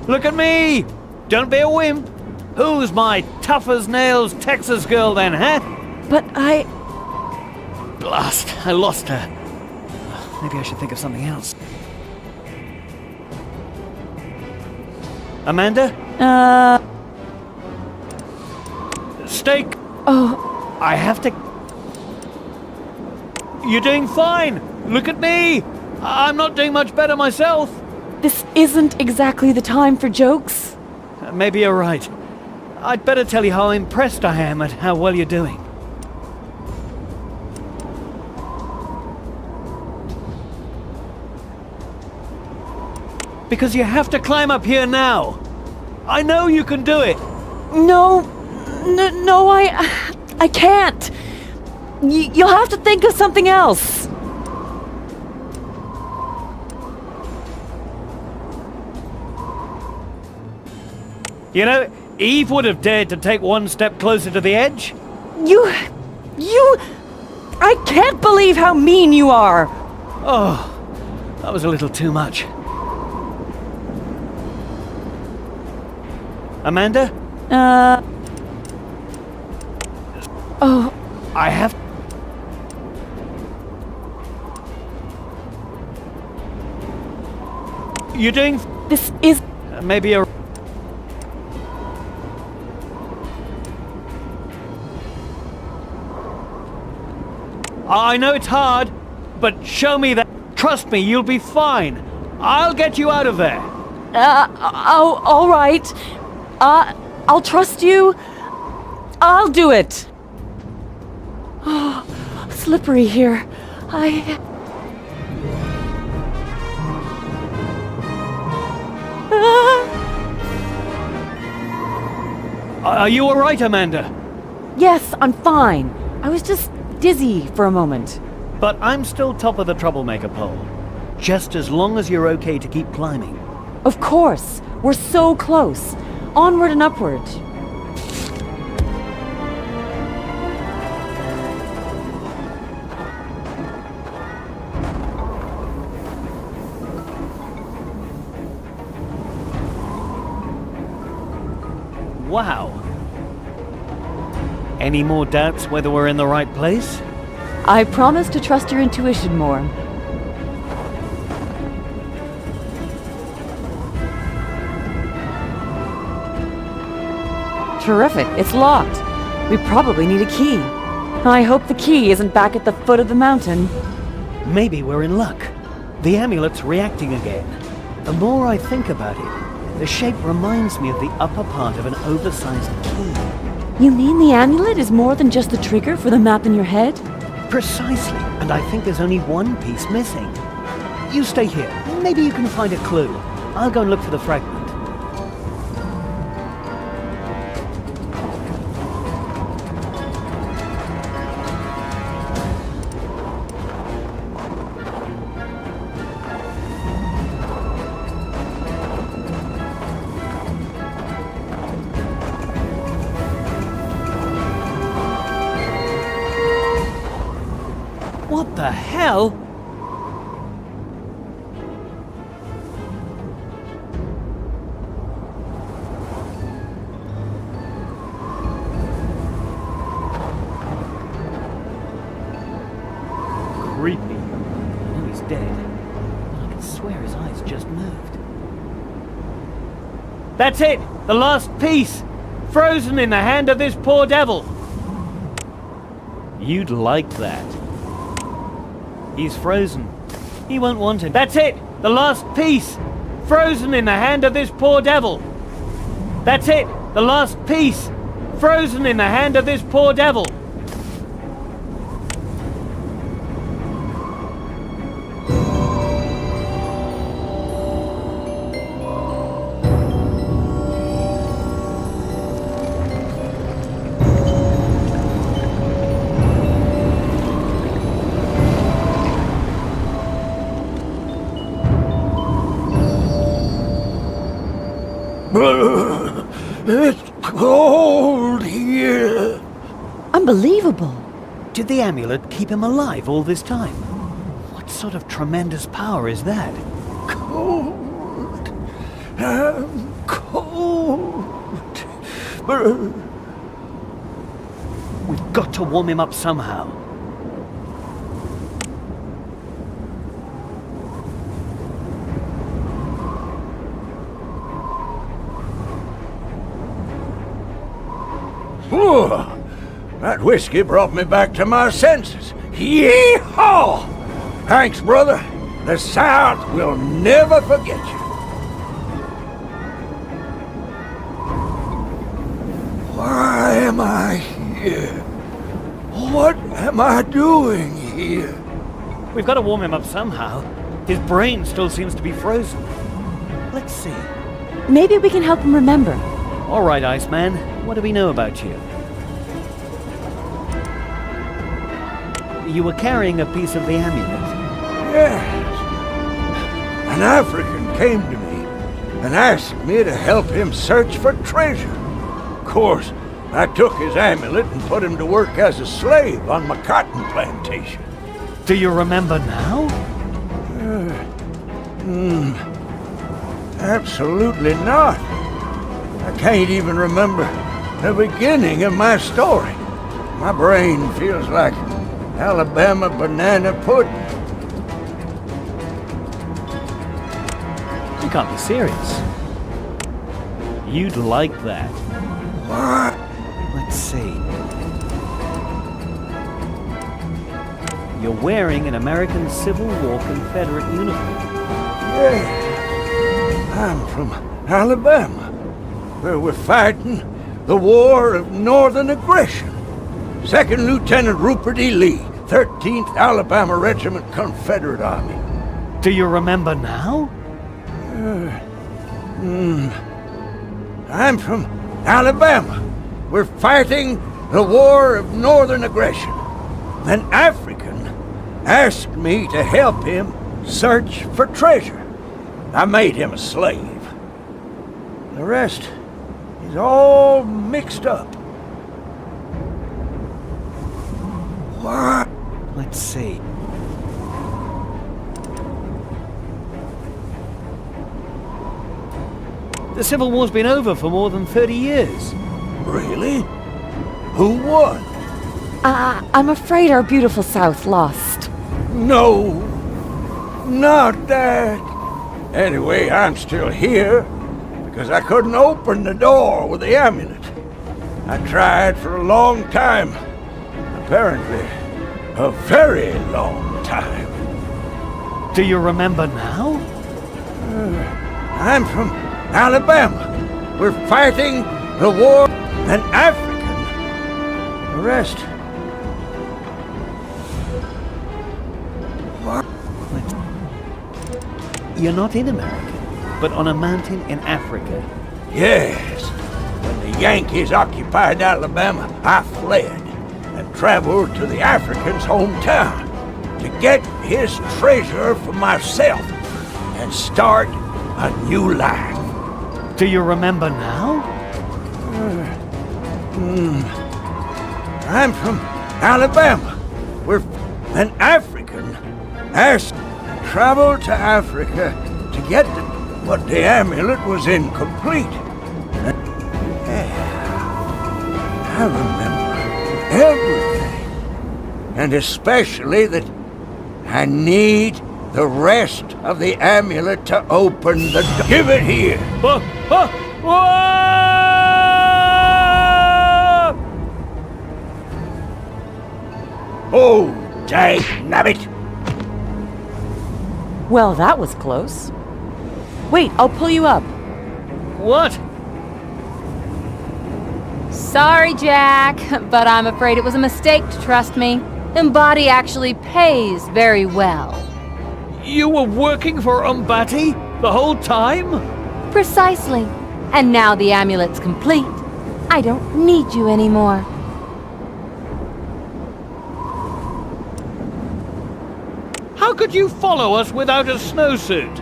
Look at me! Don't be a wimp. Who's my tough-as-nails Texas girl then, huh? But Blast, I lost her. Maybe I should think of something else. Amanda? Stay... Oh... I have to... You're doing fine! Look at me! I'm not doing much better myself! This isn't exactly the time for jokes. Maybe you're right. I'd better tell you how impressed I am at how well you're doing. Because you have to climb up here now. I know you can do it. No, I can't. You'll have to think of something else. You know, Eve would have dared to take one step closer to the edge. I can't believe how mean you are. Oh, that was a little too much. Amanda? Oh. I have... You're doing... This is... Maybe a... I know it's hard, but show me that. Trust me, you'll be fine. I'll get you out of there. all right. I'll trust you. I'll do it! Oh, slippery here. Are you alright, Amanda? Yes, I'm fine. I was just dizzy for a moment. But I'm still top of the troublemaker poll. Just as long as you're okay to keep climbing. Of course. We're so close. Onward and upward. Wow. Any more doubts whether we're in the right place? I promise to trust your intuition more. Terrific. It's locked. We probably need a key. I hope the key isn't back at the foot of the mountain. Maybe we're in luck. The amulet's reacting again. The more I think about it, the shape reminds me of the upper part of an oversized key. You mean the amulet is more than just the trigger for the map in your head? Precisely, and I think there's only one piece missing. You stay here. Maybe you can find a clue. I'll go and look for the fragment. What the hell? Creepy. I know he's dead. I can swear his eyes just moved. That's it! The last piece! Frozen in the hand of this poor devil! You'd like that. He's frozen. He won't want it. That's it! The last piece! Frozen in the hand of this poor devil! That's it! The last piece! Frozen in the hand of this poor devil! It's cold here. Unbelievable. Did the amulet keep him alive all this time? What sort of tremendous power is that? Cold. I'm cold. We've got to warm him up somehow. That whiskey brought me back to my senses. Yee-haw! Thanks, brother. The South will never forget you. Why am I here? What am I doing here? We've got to warm him up somehow. His brain still seems to be frozen. Let's see. Maybe we can help him remember. All right, Iceman. What do we know about you? You were carrying a piece of the amulet. Yes. An African came to me and asked me to help him search for treasure. Of course, I took his amulet and put him to work as a slave on my cotton plantation. Do you remember now? Absolutely not. I can't even remember the beginning of my story. My brain feels like Alabama banana pudding. You can't be serious. You'd like that. What? Let's see. You're wearing an American Civil War Confederate uniform. Yes. I'm from Alabama, where we're fighting the War of Northern Aggression. 2nd Lieutenant Rupert E. Lee, 13th Alabama Regiment, Confederate Army. Do you remember now? I'm from Alabama. We're fighting the War of Northern Aggression. An African asked me to help him search for treasure. I made him a slave. The rest is all mixed up. What? Let's see. The Civil War's been over for more than 30 years. Really? Who won? I'm afraid our beautiful South lost. No, not that. Anyway, I'm still here because I couldn't open the door with the amulet. I tried for a long time. Apparently, a very long time. Do you remember now? I'm from Alabama. We're fighting the war. An African. The rest. What? You're not in America, but on a mountain in Africa. Yes. When the Yankees occupied Alabama, I fled and traveled to the African's hometown to get his treasure for myself and start a new life. Do you remember now? I'm from Alabama. We're an African asked to travel to Africa to get but the amulet was incomplete. I remember everything. And especially that I need the rest of the amulet to open the door. Give it here. Oh, dang-nabbit. Well, that was close. Wait, I'll pull you up. What? Sorry, Jack, but I'm afraid it was a mistake to trust me. Umbati actually pays very well. You were working for Umbati the whole time? Precisely. And now the amulet's complete. I don't need you anymore. How could you follow us without a snowsuit?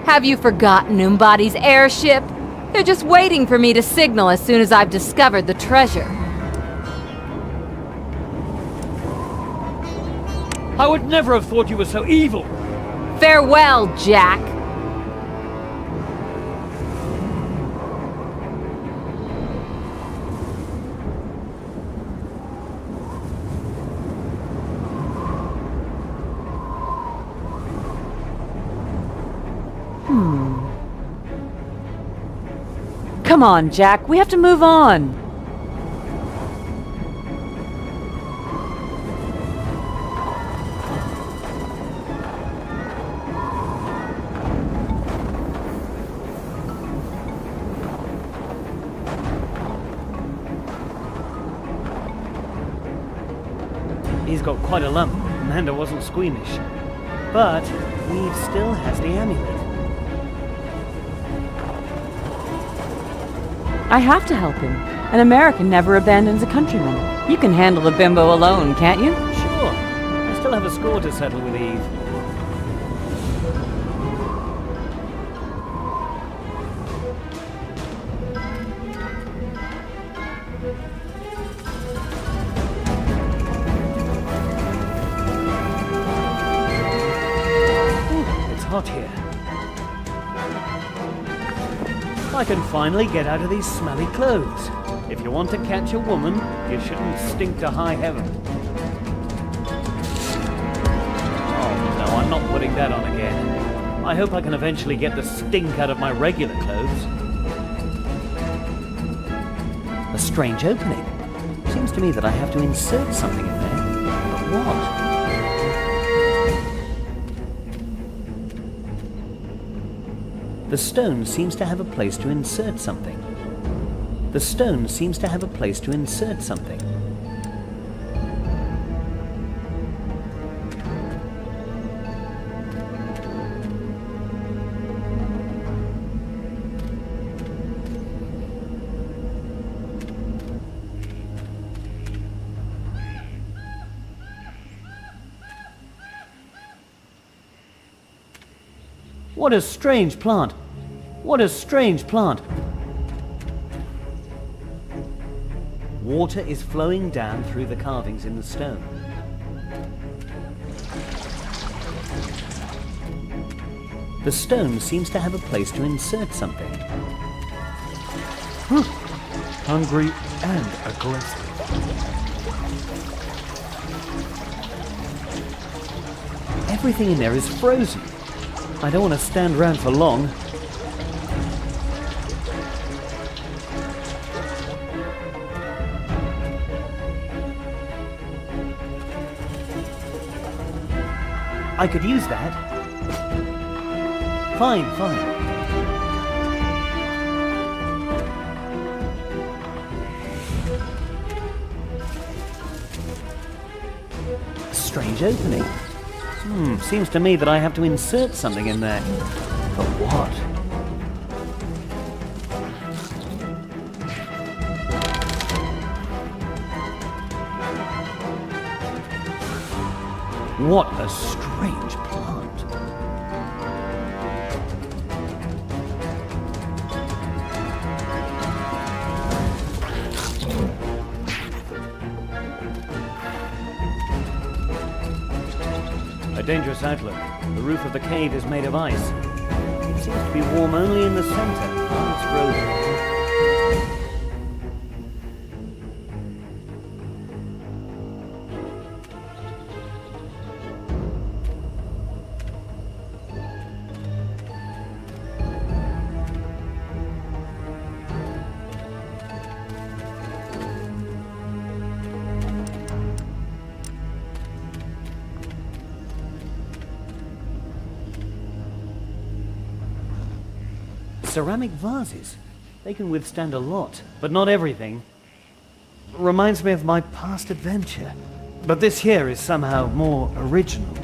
Have you forgotten Umbati's airship? They're just waiting for me to signal as soon as I've discovered the treasure. I would never have thought you were so evil. Farewell, Jack. Come on, Jack. We have to move on. He's got quite a lump. Amanda wasn't squeamish. But Reeve still has the amulet. I have to help him. An American never abandons a countryman. You can handle the bimbo alone, can't you? Sure. I still have a score to settle with Eve. Ooh, it's hot here. I can finally get out of these smelly clothes. If you want to catch a woman, you shouldn't stink to high heaven. Oh no, I'm not putting that on again. I hope I can eventually get the stink out of my regular clothes. A strange opening. Seems to me that I have to insert something in there. But what? The stone seems to have a place to insert something. The The stone seems to have a place to insert something. What a strange plant! What a strange plant! Water is flowing down through the carvings in the stone. The stone seems to have a place to insert something. Hungry and aggressive. Everything in there is frozen. I don't want to stand around for long. I could use that. Fine, fine. A strange opening. Seems to me that I have to insert something in there. But what? What a strange plant. A dangerous outlook. The roof of the cave is made of ice. It seems to be warm only in the center. Plants grow there. Ceramic vases. They can withstand a lot, but not everything. Reminds me of my past adventure. But this here is somehow more original.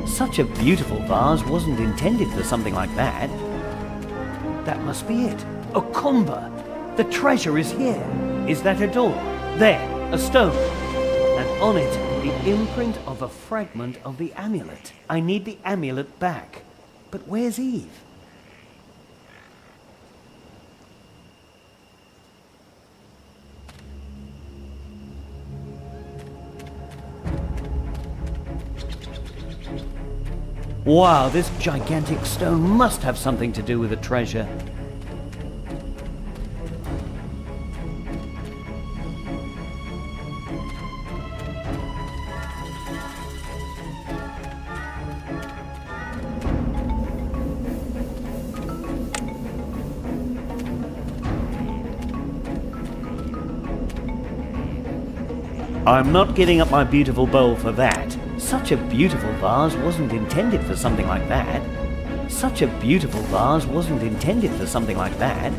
Such a beautiful vase wasn't intended for something like that. That must be it. A comba. The treasure is here. Is that a door? There, a stone. And on it, the imprint of a fragment of the amulet. I need the amulet back. But where's Eve? Wow, this gigantic stone must have something to do with the treasure. I'm not giving up my beautiful bowl for that. Such a beautiful vase wasn't intended for something like that. Such a beautiful vase wasn't intended for something like that.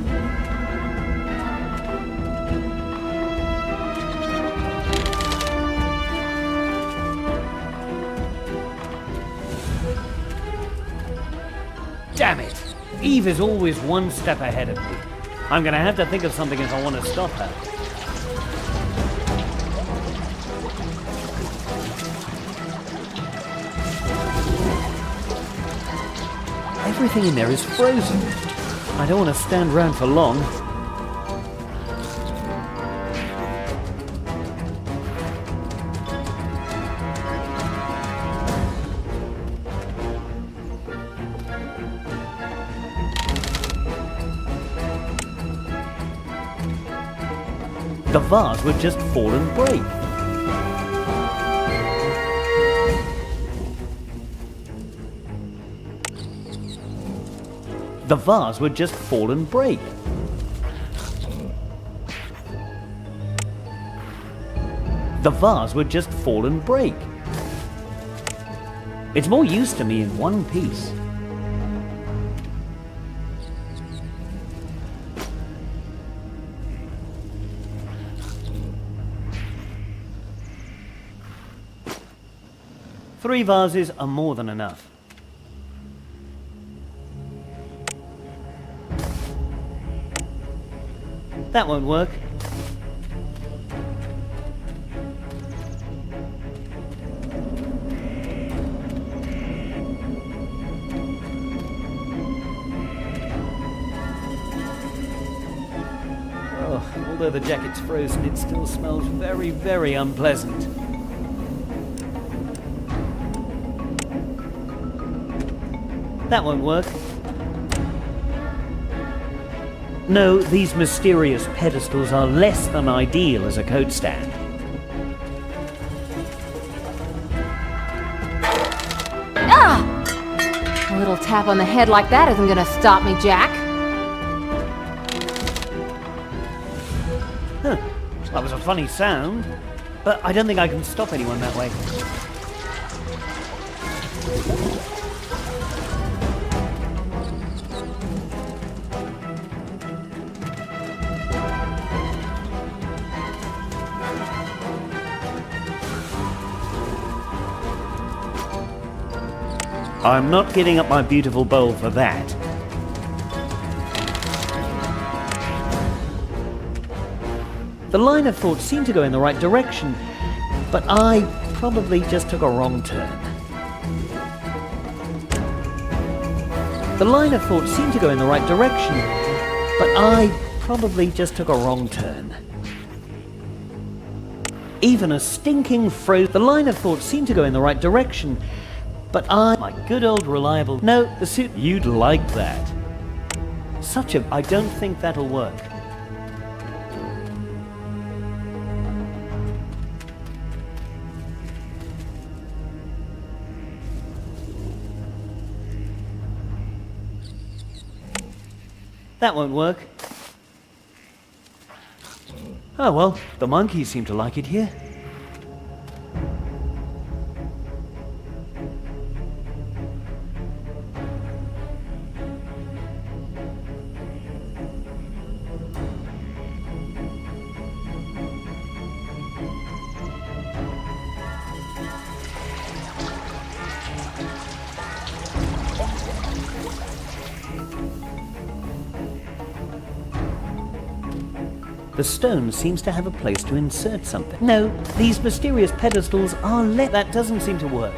Damn it! Eve is always one step ahead of me. I'm gonna have to think of something if I want to stop her. Everything in there is frozen. I don't want to stand around for long. The vase would just fall and break. The vase would just fall and break. the vase would just fall and break. It's more use to me in one piece. Three vases are more than enough. That won't work. Oh, although the jacket's frozen, it still smells very, very unpleasant. That won't work. No, these mysterious pedestals are less than ideal as a coat stand. Ah! A little tap on the head like that isn't gonna stop me, Jack. Huh. That was a funny sound, but I don't think I can stop anyone that way. I'm not giving up my beautiful bowl for that. The line of thought seemed to go in the right direction, but I probably just took a wrong turn. The line of thought seemed to go in the right direction, but I probably just took a wrong turn. Even a stinking The line of thought seemed to go in the right direction, but my good old reliable... No, the suit... You'd like that. I don't think that'll work. That won't work. Oh well, the monkeys seem to like it here. The stone seems to have a place to insert something. No, these mysterious pedestals are that doesn't seem to work.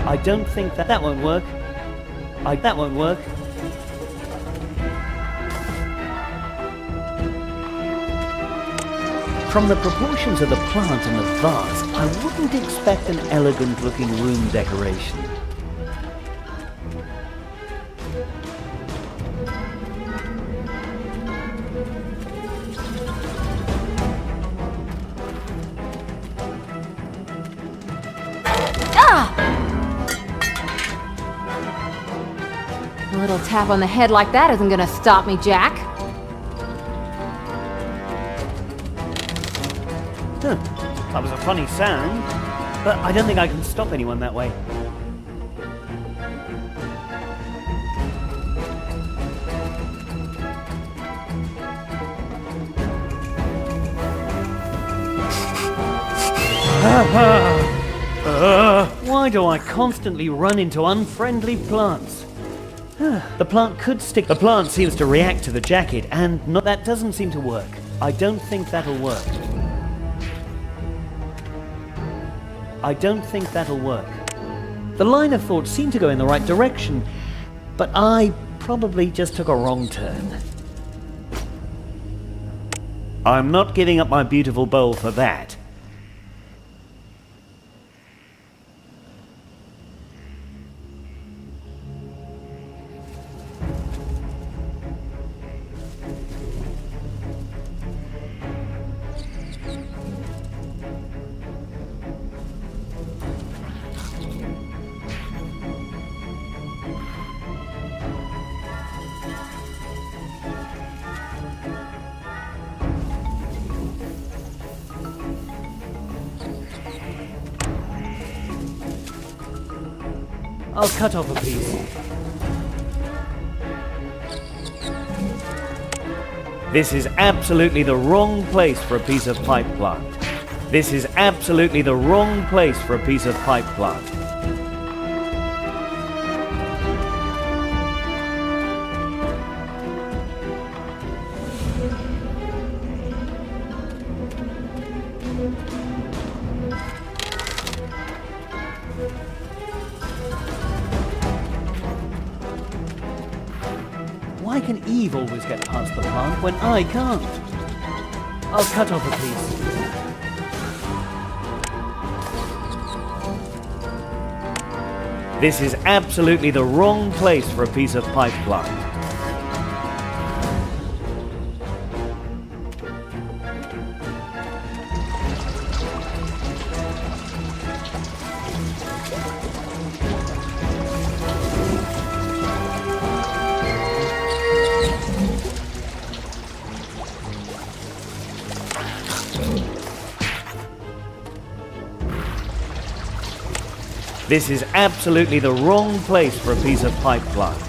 I don't think that won't work. That won't work. From the proportions of the plant and the vase, I wouldn't expect an elegant looking room decoration. A little tap on the head like that isn't gonna stop me, Jack. Huh. That was a funny sound, but I don't think I can stop anyone that way. Why do I constantly run into unfriendly plants? The plant could stick. The plant seems to react to the jacket, and that doesn't seem to work. I don't think that'll work. I don't think that'll work. The line of thought seemed to go in the right direction, but I probably just took a wrong turn. I'm not giving up my beautiful bowl for that. I'll cut off a piece. This is absolutely the wrong place for a piece of pipe plant. This is absolutely the wrong place for a piece of pipe plant. Why can Eve always get past the plant when I can't? I'll cut off a piece. This is absolutely the wrong place for a piece of pipe plant. This is absolutely the wrong place for a piece of pipe plant.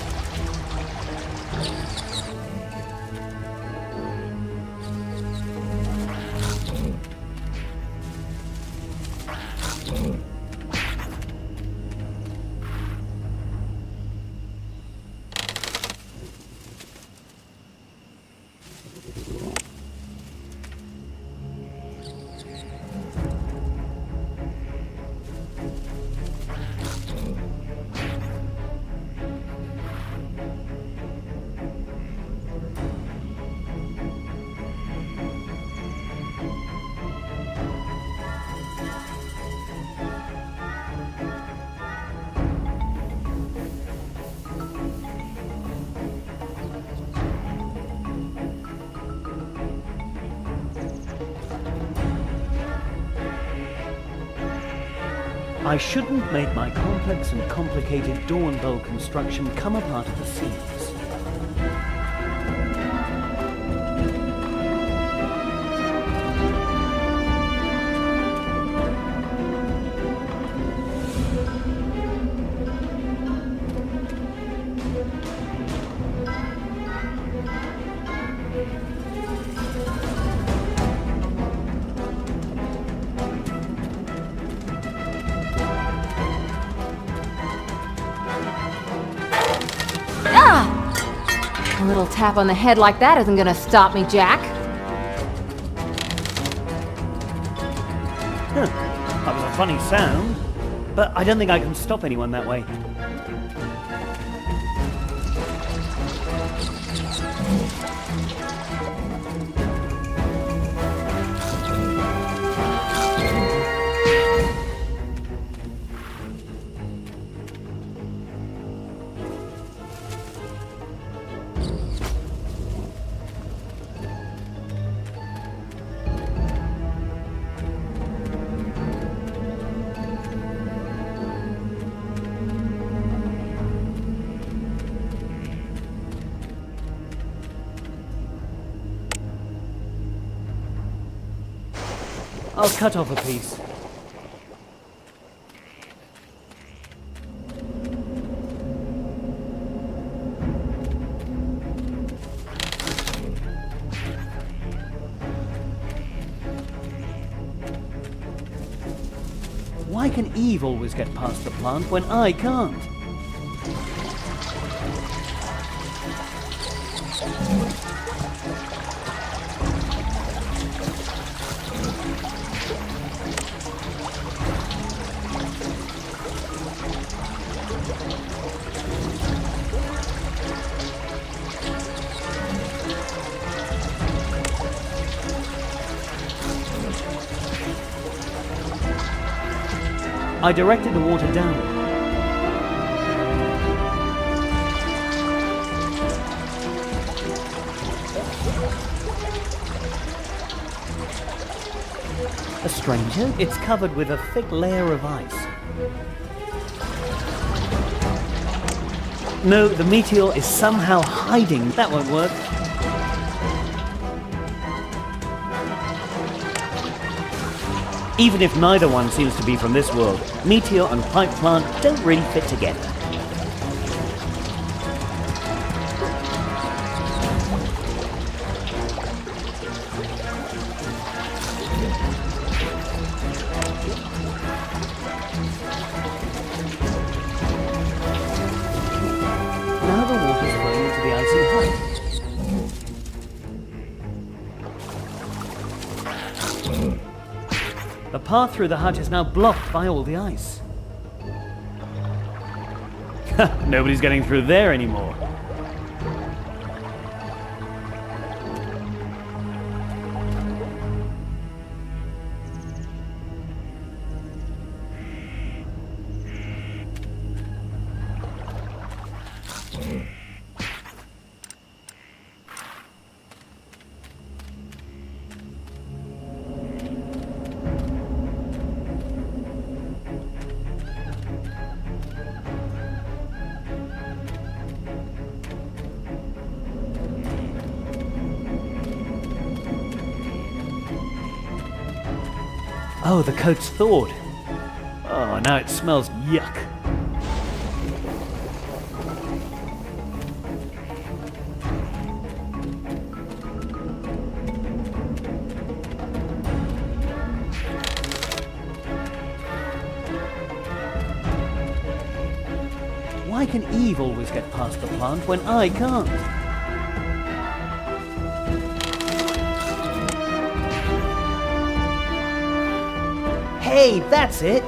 I shouldn't make my complex and complicated door and bowl construction come apart at the seams. A little tap on the head like that isn't gonna stop me, Jack. That was a funny sound, but I don't think I can stop anyone that way. I'll cut off a piece. Why can Eve always get past the plant when I can't? I directed the water down. A stranger? It's covered with a thick layer of ice. No, the meteor is somehow hiding. That won't work. Even if neither one seems to be from this world, meteor and pipe plant don't really fit together. The path through the hut is now blocked by all the ice. Nobody's getting through there anymore. Oh, the coat's thawed. Oh, now it smells yuck. Why can Eve always get past the plant when I can't? Hey, that's it!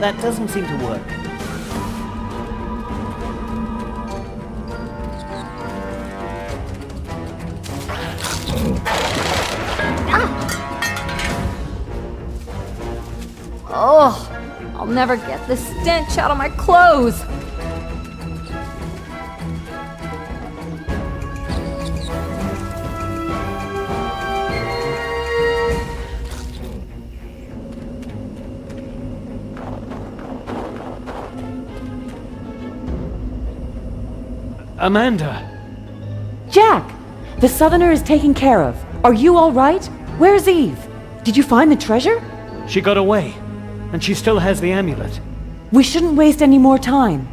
That doesn't seem to work. Oh, I'll never get this stench out of my clothes. Amanda! Jack! The Southerner is taken care of. Are you all right? Where's Eve? Did you find the treasure? She got away, and she still has the amulet. We shouldn't waste any more time.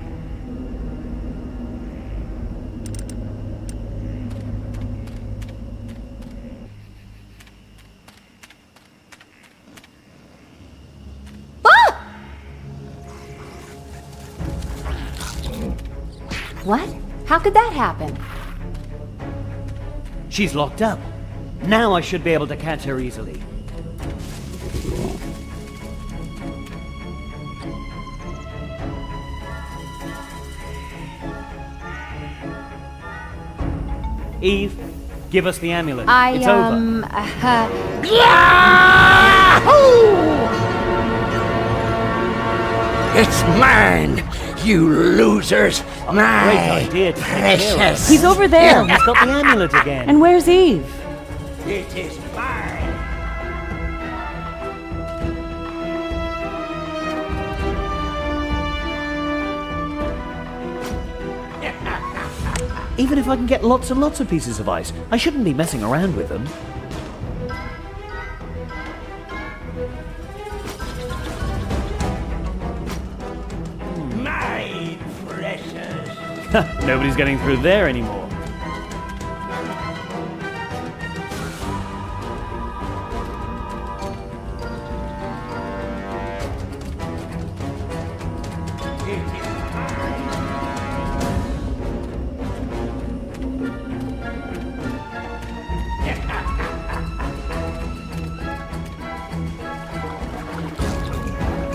Ah! What? How could that happen? She's locked up. Now I should be able to catch her easily. Eve, give us the amulet. It's over. It's mine, you losers! Mine! Great idea to take care of her. Precious! He's over there! He's got the amulet again. And where's Eve? It is mine! Even if I can get lots and lots of pieces of ice, I shouldn't be messing around with them. My precious! Nobody's getting through there anymore.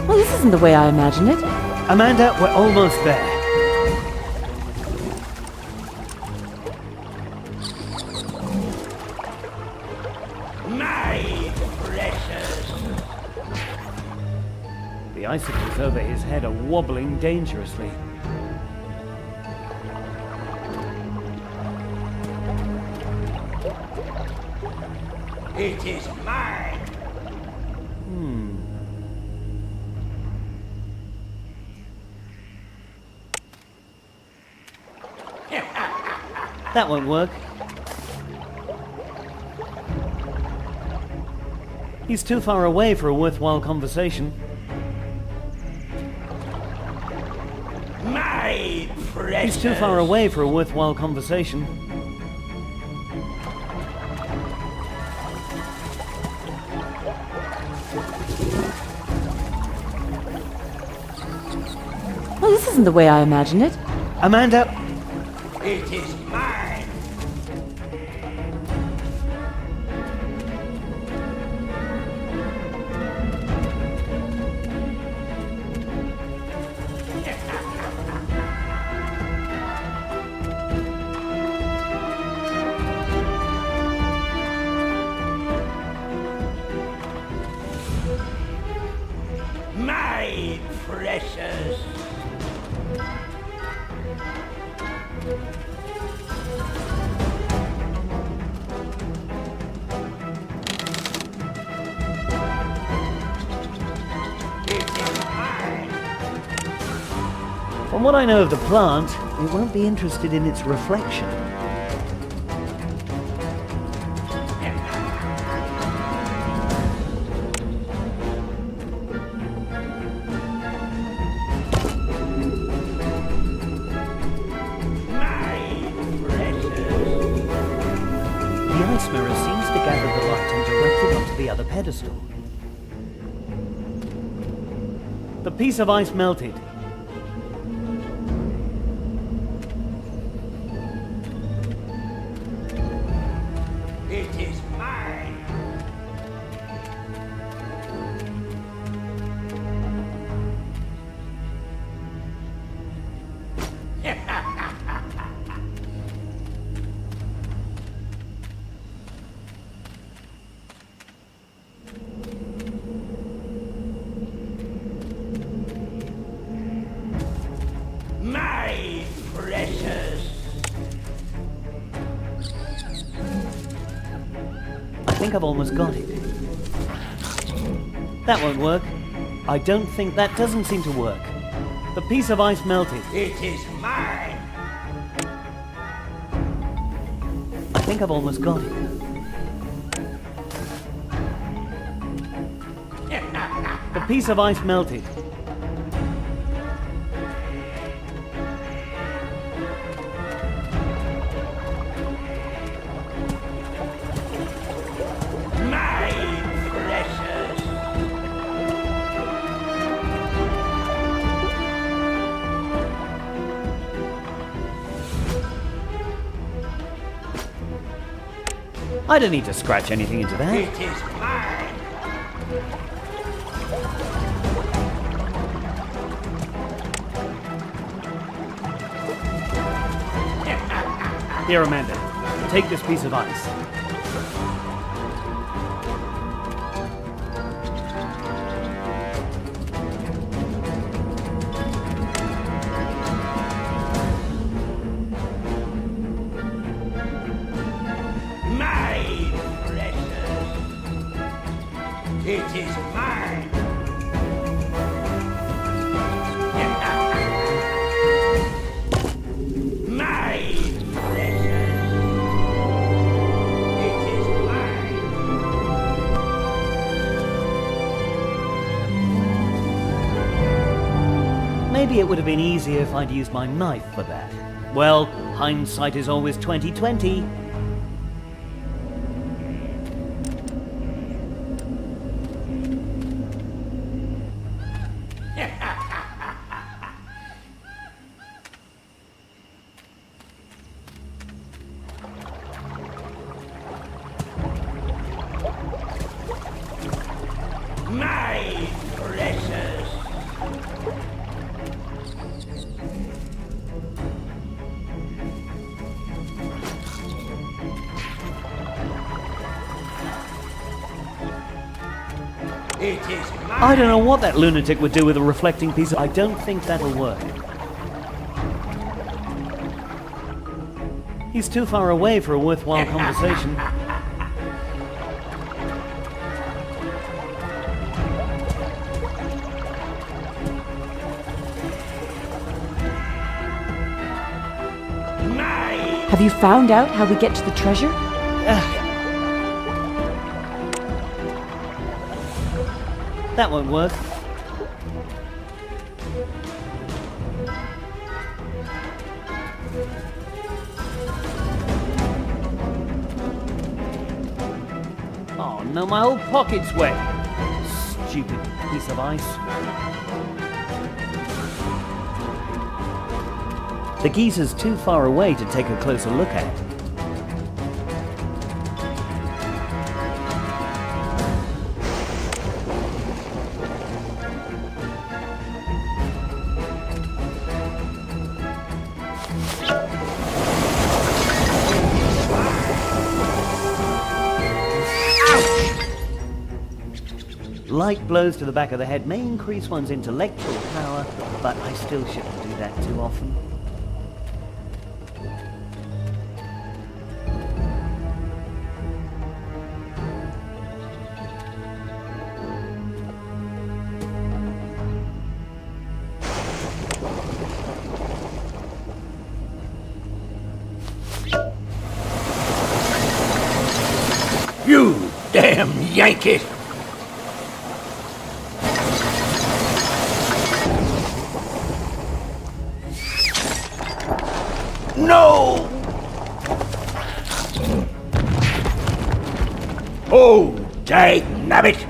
Well, this isn't the way I imagined it. Amanda, we're almost there. My precious! The icicles over his head are wobbling dangerously. It is mine! That won't work. He's too far away for a worthwhile conversation. My precious! He's too far away for a worthwhile conversation. isn't the way I imagined it. Amanda, It is mine. My precious. from what I know of the plant, it won't be interested in its reflection. The ice mirror seems to gather the light and direct it onto the other pedestal. The piece of ice melted. It is mine. My precious. I think I've almost got it. That won't work. I don't think that doesn't seem to work. The piece of ice melted. It is mine. I think I've almost got it. The piece of ice melted. My precious. I don't need to scratch anything into that. It is mine. Here, Amanda. Take this piece of ice. My precious. It is mine. My precious. It is mine. Maybe it would have been easier if I'd used my knife for that. Well, hindsight is always 20/20. My precious. It is mine. I don't know what that lunatic would do with a reflecting piece. I don't think that'll work. He's too far away for a worthwhile conversation. My. Have you found out how we get to the treasure? That won't work. Oh no, my whole pocket's wet. Stupid piece of ice. The geezer's too far away to take a closer look at. Light blows to the back of the head may increase one's intellectual power, but I still shouldn't do that too often. You damn Yankee! No! Oh, dagnabbit!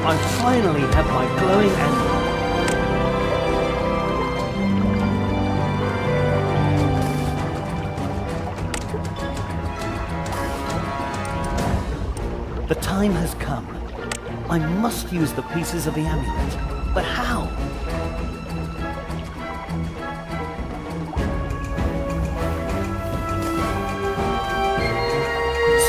I finally have my glowing amulet. The time has come. I must use the pieces of the amulet. But how?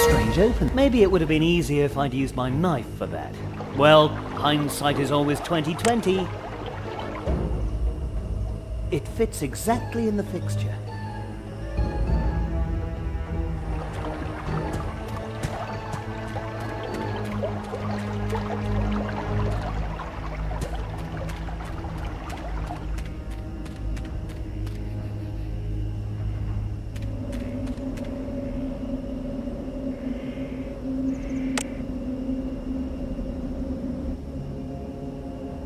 Strange open. Maybe it would have been easier if I'd used my knife for that. Well, hindsight is always 20/20. It fits exactly in the fixture.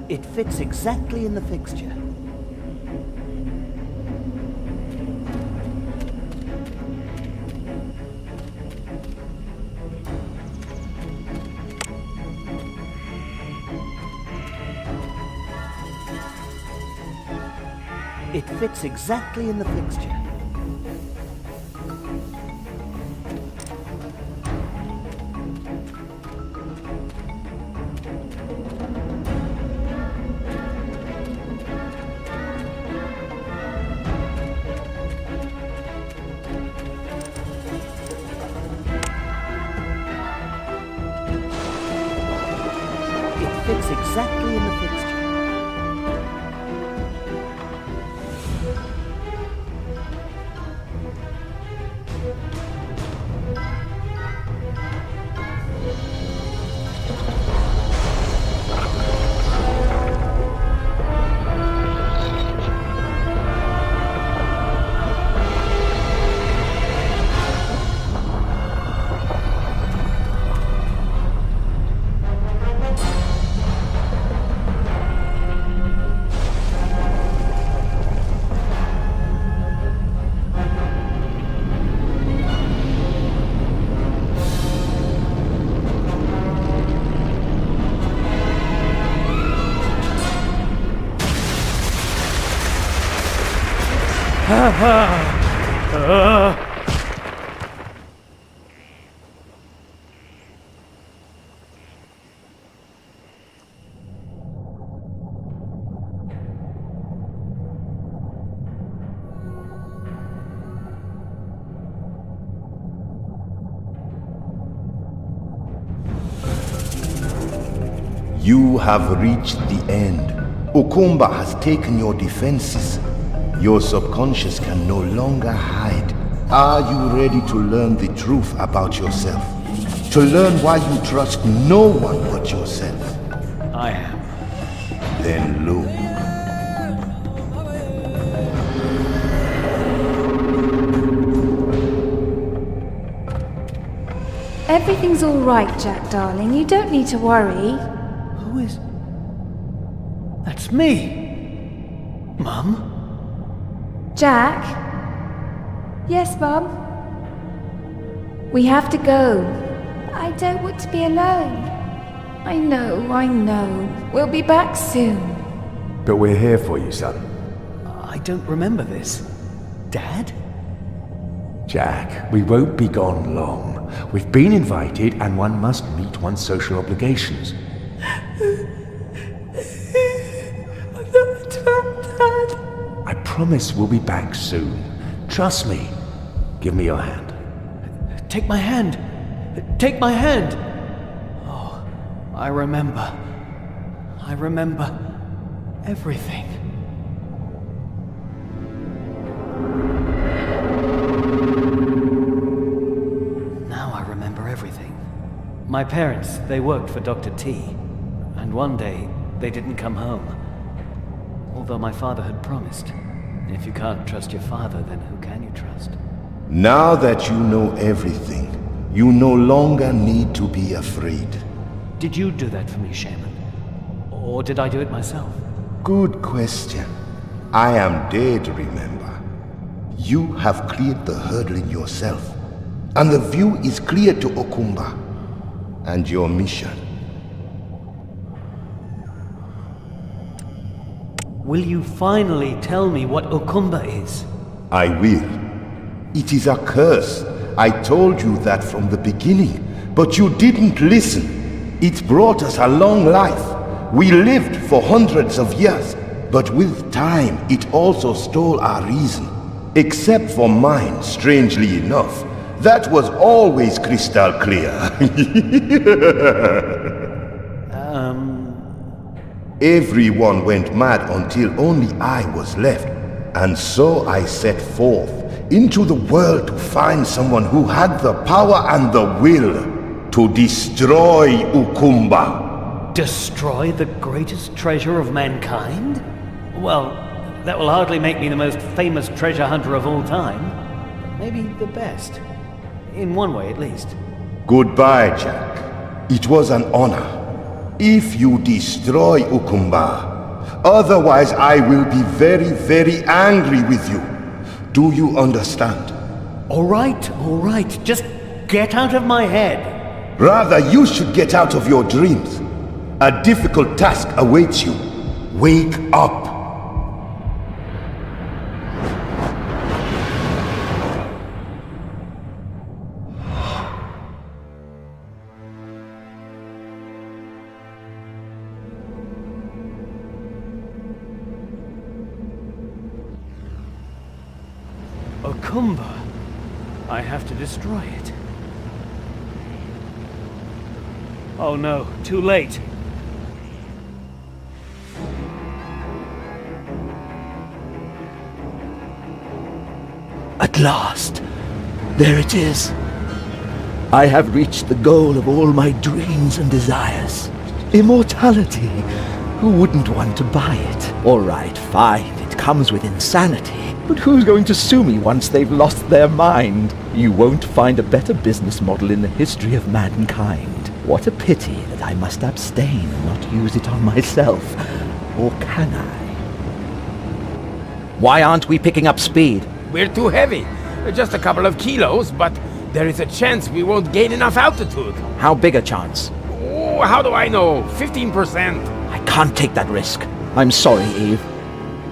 It fits exactly in the fixture. It fits exactly in the fixture. Fits exactly in the fixture. You have reached the end. Okumba has taken your defenses. Your subconscious can no longer hide. Are you ready to learn the truth about yourself? To learn why you trust no one but yourself? I am. Then look. Everything's all right, Jack, darling. You don't need to worry. Who is... That's me. Mum? Jack? Yes, Mum? We have to go. I don't want to be alone. I know. We'll be back soon. But we're here for you, son. I don't remember this. Dad? Jack, we won't be gone long. We've been invited and one must meet one's social obligations. Dad. I promise we'll be back soon. Trust me. Give me your hand. Take my hand. Take my hand. Oh, I remember. I remember everything. Now I remember everything. My parents, they worked for Dr. T. And one day, they didn't come home. Although my father had promised. If you can't trust your father, then who can you trust? Now that you know everything, you no longer need to be afraid. Did you do that for me, Shaman? Or did I do it myself? Good question. I am dead, remember. You have cleared the hurdle in yourself, and the view is clear to Okumba and your mission. Will you finally tell me what Okumba is? I will. It is a curse. I told you that from the beginning, but you didn't listen. It brought us a long life. We lived for hundreds of years, but with time it also stole our reason. Except for mine, strangely enough. That was always crystal clear. Everyone went mad until only I was left. And so I set forth into the world to find someone who had the power and the will to destroy Okumba. Destroy the greatest treasure of mankind? Well, that will hardly make me the most famous treasure hunter of all time. But maybe the best. In one way, at least. Goodbye, Jack. It was an honor. If you destroy Okumba, otherwise I will be very, very angry with you. Do you understand? All right. Just get out of my head. Rather, you should get out of your dreams. A difficult task awaits you. Wake up. Okumba. I have to destroy it. Oh no, too late. At last, there it is. I have reached the goal of all my dreams and desires. Immortality. Who wouldn't want to buy it? All right, fine, it comes with insanity. But who's going to sue me once they've lost their mind? You won't find a better business model in the history of mankind. What a pity that I must abstain and not use it on myself. Or can I? Why aren't we picking up speed? We're too heavy. Just a couple of kilos, but there is a chance we won't gain enough altitude. How big a chance? Oh, how do I know? 15%. I can't take that risk. I'm sorry, Eve.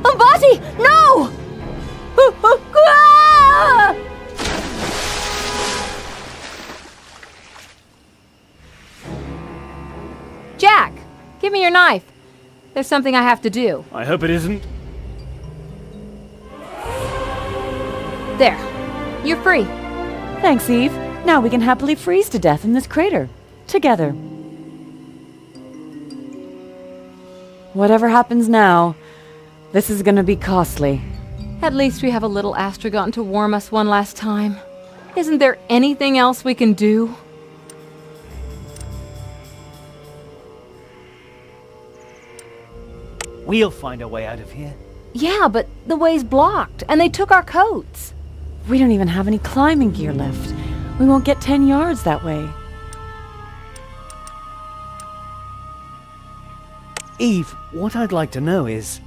Umbati, no! Jack, give me your knife. There's something I have to do. I hope it isn't. There. You're free. Thanks, Eve. Now we can happily freeze to death in this crater. Together. Whatever happens now, this is gonna be costly. At least we have a little astragon to warm us one last time. Isn't there anything else we can do? We'll find a way out of here. Yeah, but the way's blocked, and they took our coats. We don't even have any climbing gear left. We won't get 10 yards that way. Eve, what I'd like to know is...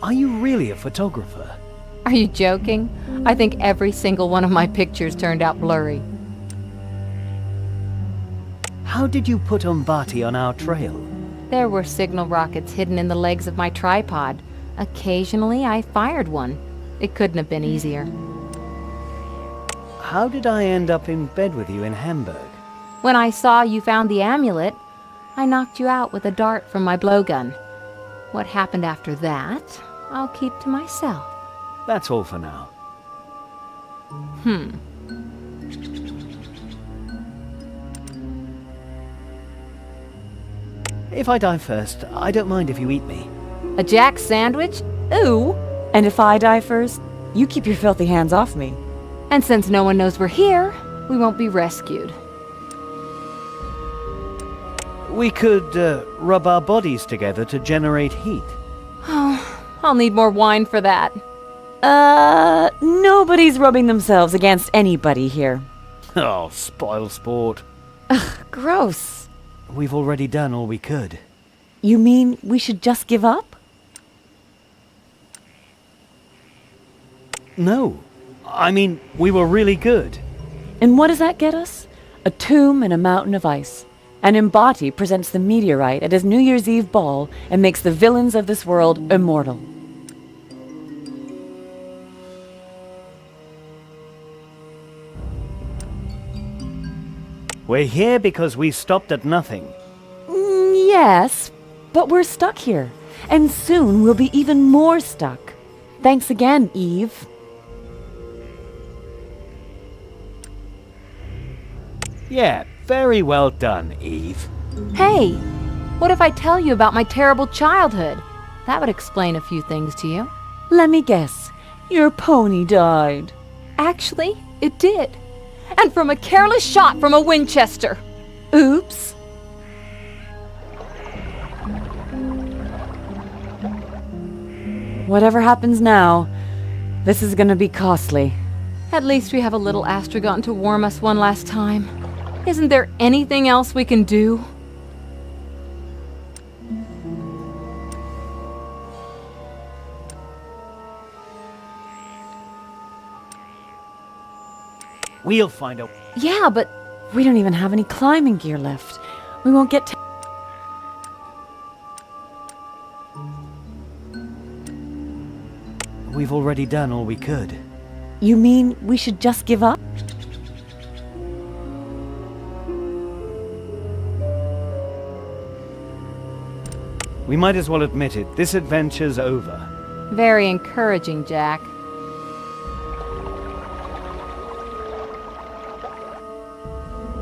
Are you really a photographer? Are you joking? I think every single one of my pictures turned out blurry. How did you put Umbati on our trail? There were signal rockets hidden in the legs of my tripod. Occasionally, I fired one. It couldn't have been easier. How did I end up in bed with you in Hamburg? When I saw you found the amulet, I knocked you out with a dart from my blowgun. What happened after that, I'll keep to myself. That's all for now. If I die first, I don't mind if you eat me. A Jack sandwich? Ooh! And if I die first, you keep your filthy hands off me. And since no one knows we're here, we won't be rescued. We could rub our bodies together to generate heat. Oh, I'll need more wine for that. Nobody's rubbing themselves against anybody here. Oh, spoil sport. Ugh, gross. We've already done all we could. You mean we should just give up? No. I mean, we were really good. And what does that get us? A tomb and a mountain of ice. And Umbati presents the meteorite at his New Year's Eve ball and makes the villains of this world immortal. We're here because we stopped at nothing. Yes, but we're stuck here. And soon we'll be even more stuck. Thanks again, Eve. Yeah, very well done, Eve. Hey, what if I tell you about my terrible childhood? That would explain a few things to you. Let me guess. Your pony died. Actually, it did. And from a careless shot from a Winchester. Oops. Whatever happens now, this is gonna be costly. At least we have a little astragon to warm us one last time. Isn't there anything else we can do? We'll find a... Yeah, but we don't even have any climbing gear left. We won't get We've already done all we could. You mean we should just give up? We might as well admit it. This adventure's over. Very encouraging, Jack.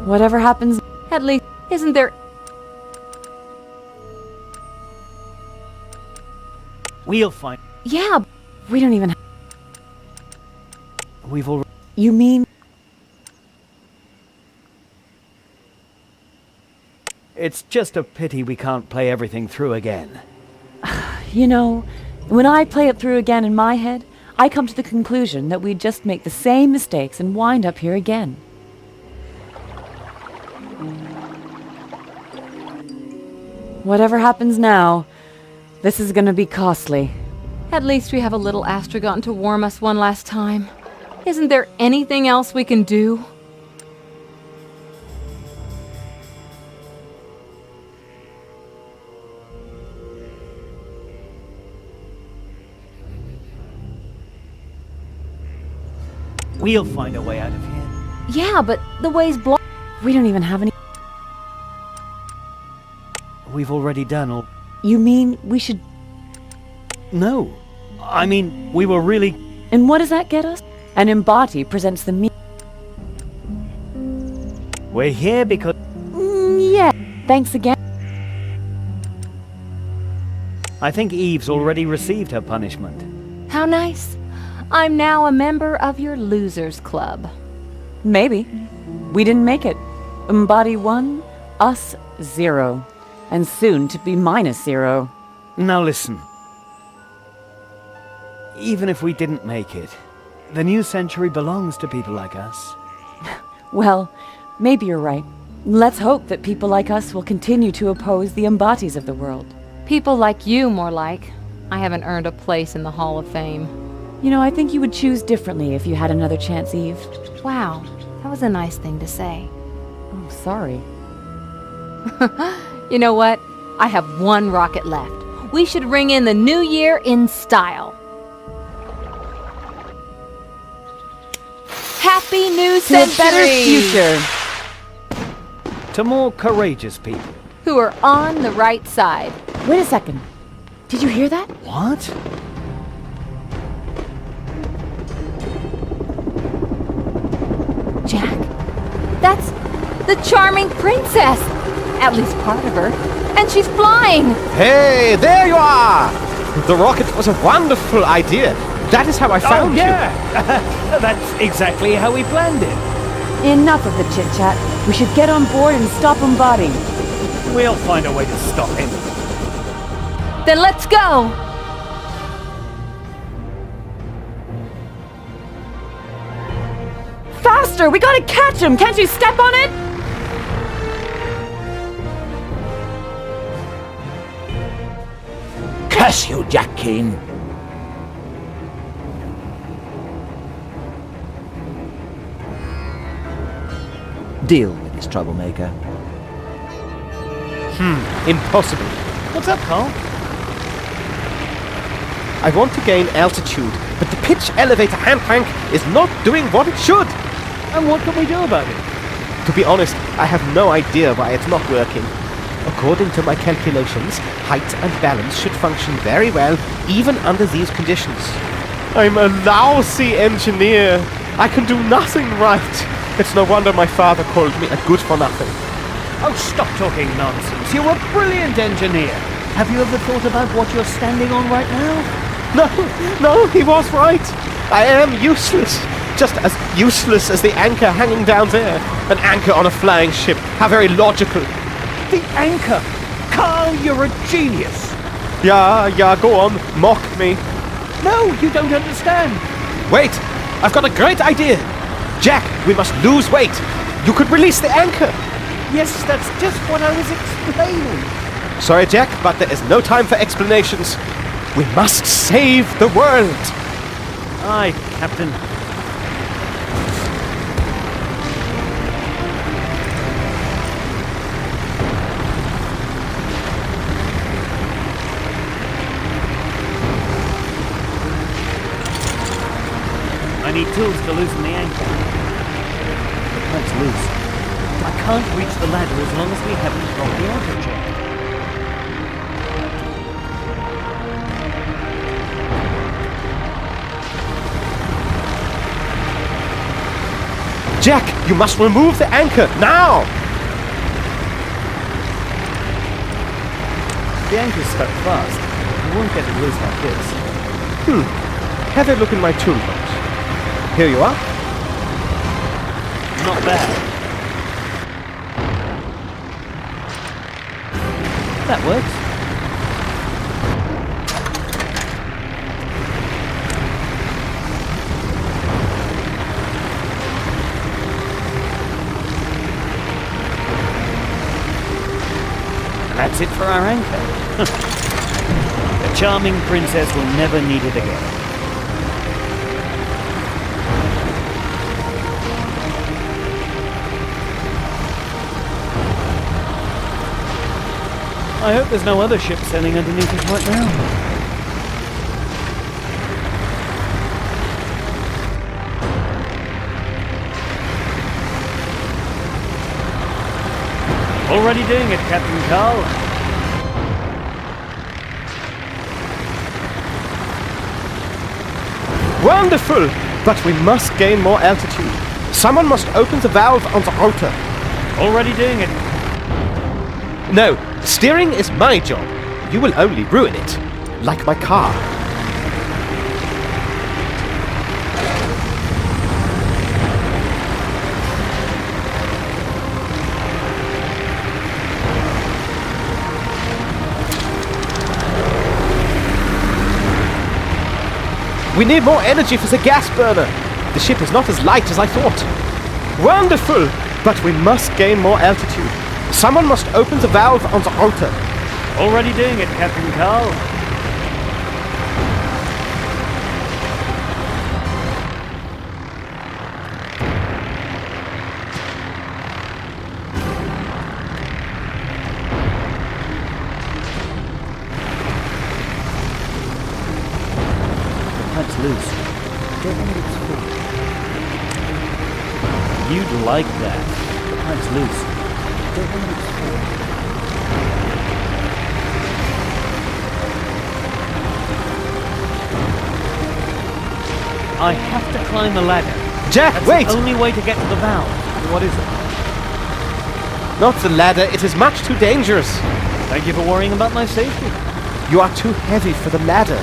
Whatever happens... At least, isn't there... We'll find... Yeah, we don't even... We've already... You mean... It's just a pity we can't play everything through again. You know, when I play it through again in my head, I come to the conclusion that we'd just make the same mistakes and wind up here again. Whatever happens now, this is gonna be costly. At least we have a little astragon to warm us one last time. Isn't there anything else we can do? We'll find a way out of here. Yeah, but the way's blocked. We don't even have any... We've already done all... You mean we should... No. I mean, we were really... And what does that get us? And Umbati presents the We're here because... Thanks again. I think Eve's already received her punishment. How nice. I'm now a member of your losers club. Maybe. We didn't make it. Body 1, us 0. And soon to be -0. Now listen. Even if we didn't make it, the new century belongs to people like us. Well, maybe you're right. Let's hope that people like us will continue to oppose the Embatis of the world. People like you, more like. I haven't earned a place in the Hall of Fame. You know, I think you would choose differently if you had another chance, Eve. Wow, that was a nice thing to say. Oh, sorry. You know what? I have one rocket left. We should ring in the new year in style. Happy new To a century! better future. To more courageous people. Who are on the right side. Wait a second. Did you hear that? What? Jack, that's the charming princess. At least part of her. And she's flying. Hey, there you are! The rocket was a wonderful idea. That is how I found you. That's exactly how we planned it. Enough of the chit-chat. We should get on board and stop Embody. We'll find a way to stop him. Then let's go. Faster! We gotta catch him! Can't you step on it? Curse you, Jack Keane! Deal with this troublemaker. Impossible. What's up, Carl? I want to gain altitude, but the pitch elevator hand crank is not doing what it should. And what can we do about it? To be honest, I have no idea why it's not working. According to my calculations, height and balance should function very well, even under these conditions. I'm a lousy engineer. I can do nothing right. It's no wonder my father called me a good-for-nothing. Oh, stop talking nonsense. You're a brilliant engineer. Have you ever thought about what you're standing on right now? No, he was right. I am useless. Just as useless as the anchor hanging down there. An anchor on a flying ship. How very logical. The anchor! Carl, you're a genius! Yeah, go on. Mock me. No, you don't understand. Wait, I've got a great idea. Jack, we must lose weight. You could release the anchor. Yes, that's just what I was explaining. Sorry, Jack, but there is no time for explanations. We must save the world. Aye, Captain. I need tools to loosen the anchor. That's loose. I can't reach the ladder as long as we haven't got the auto check. Jack, you must remove the anchor, now! The anchor's stuck fast. I won't get it loose like this. Have a look in my toolbox. Here you are. Not bad. That works. That's it for our anchor. The charming princess will never need it again. I hope there's no other ships sailing underneath us right now. Already doing it, Captain Carl. Wonderful! But we must gain more altitude. Someone must open the valve on the rotor. Already doing it. No, steering is my job. You will only ruin it. Like my car. We need more energy for the gas burner. The ship is not as light as I thought. Wonderful! But we must gain more altitude. Someone must open the valve on the rotor. Already doing it, Captain Carl. The pipe's loose. Don't want it to fall. You'd like that. The pipe's loose. Don't want it to fall. I have to climb the ladder. Jack, That's wait! the only way to get to the valve. What is it? Not the ladder, it is much too dangerous. Thank you for worrying about my safety. You are too heavy for the ladder.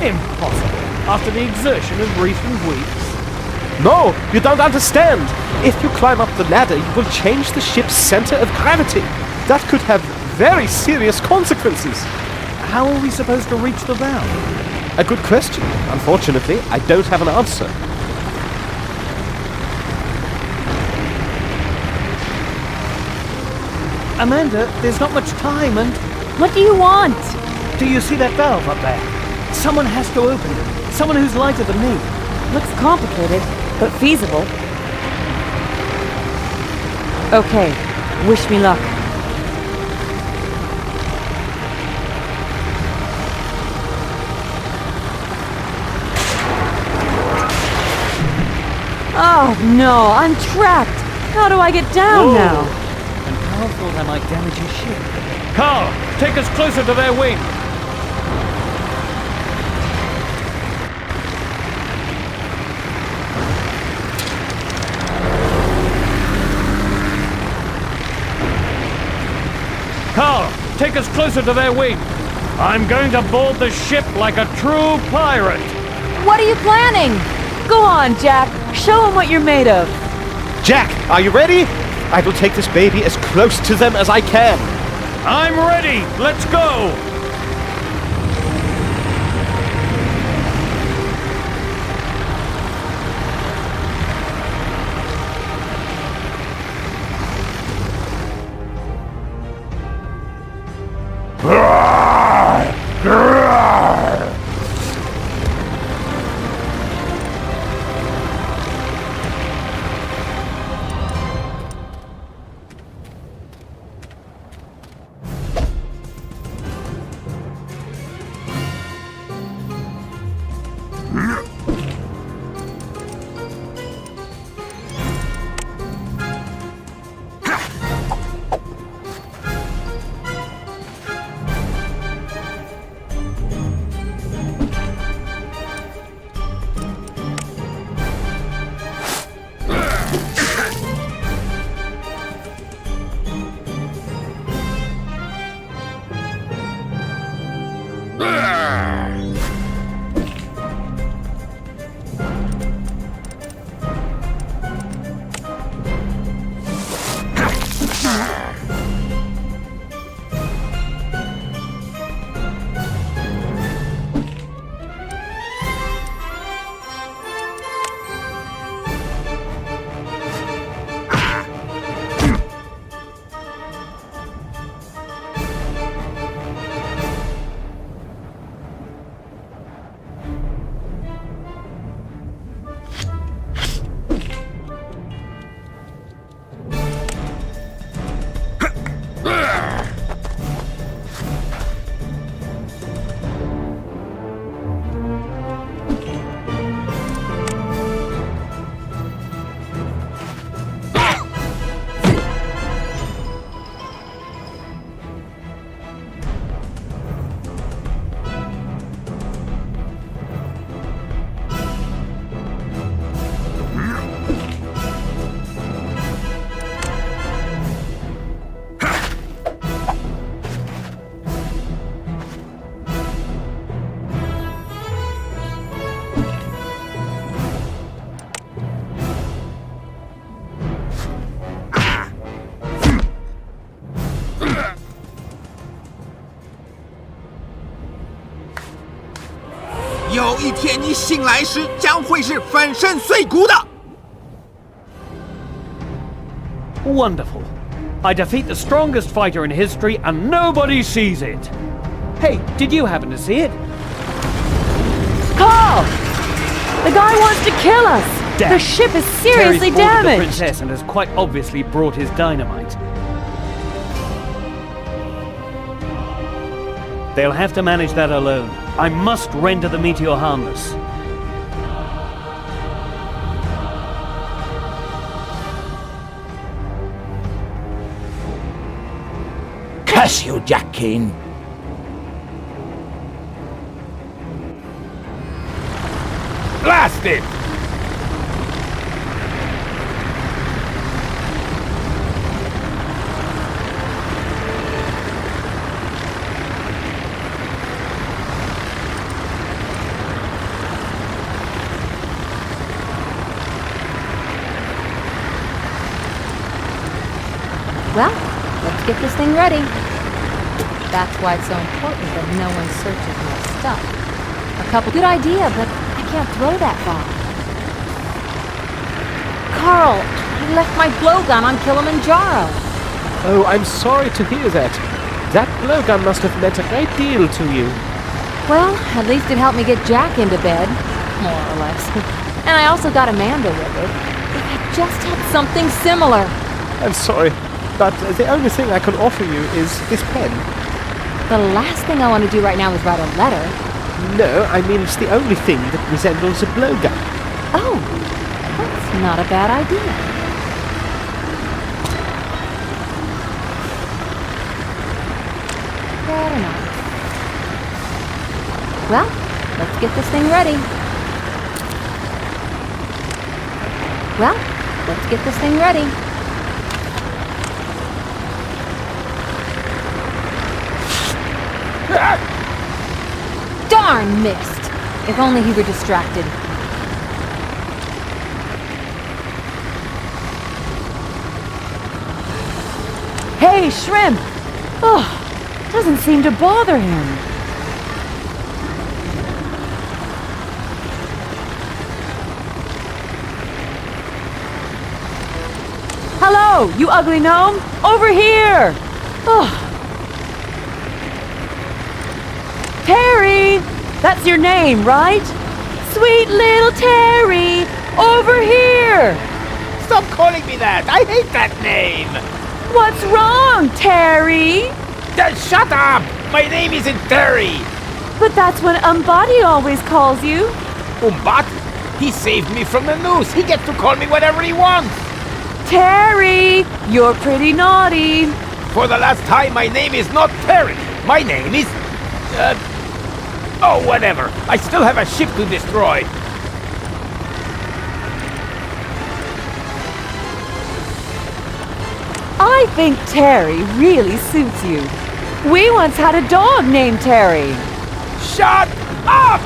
Impossible. After the exertion of recent weeks. No, you don't understand. If you climb up the ladder, you will change the ship's center of gravity. That could have very serious consequences. How are we supposed to reach the valve? A good question. Unfortunately, I don't have an answer. Amanda, there's not much time and... What do you want? Do you see that valve up there? Someone has to open it. Someone who's lighter than me. Looks complicated, but feasible. Okay, wish me luck. Oh no, I'm trapped! How do I get down now? And Carl thought I might damage his ship. Carl, take us closer to their wing! Carl, take us closer to their wing! I'm going to board the ship like a true pirate! What are you planning? Go on, Jack. Show them what you're made of. Jack, are you ready? I will take this baby as close to them as I can. I'm ready! Let's go! 有一天你醒来时将会是粉身碎骨的。 Wonderful. I defeat the strongest fighter in history and nobody sees it. Hey, did you happen to see it? Carl! The guy wants to kill us! Damn. The ship is seriously Terry's boarded the damaged! princess and has quite obviously brought his dynamite. They'll have to manage that alone. I must render the meteor harmless. Curse you, Jack Keane! Blast it! Well, let's get this thing ready. That's why it's so important that no one searches my stuff. Good idea, but I can't throw that far. Carl, I left my blowgun on Kilimanjaro. Oh, I'm sorry to hear that. That blowgun must have meant a great deal to you. Well, at least it helped me get Jack into bed, more or less. And I also got Amanda with it. If I just had something similar. I'm sorry, but the only thing I can offer you is this pen. The last thing I want to do right now is write a letter. No, I mean it's the only thing that resembles a blowgun. Oh, that's not a bad idea. Better not. Well, let's get this thing ready. Well, let's get this thing ready. Darn missed! If only he were distracted. Hey, Shrimp! Oh, doesn't seem to bother him. Hello, you ugly gnome! Over here! Oh. Terry! That's your name, right? Sweet little Terry! Over here! Stop calling me that! I hate that name! What's wrong, Terry? Shut up! My name isn't Terry! But that's what Umbati always calls you. Umbati? He saved me from the noose! He gets to call me whatever he wants! Terry! You're pretty naughty. For the last time, my name is not Terry! My name is... oh, whatever. I still have a ship to destroy. I think Terry really suits you. We once had a dog named Terry. Shut up!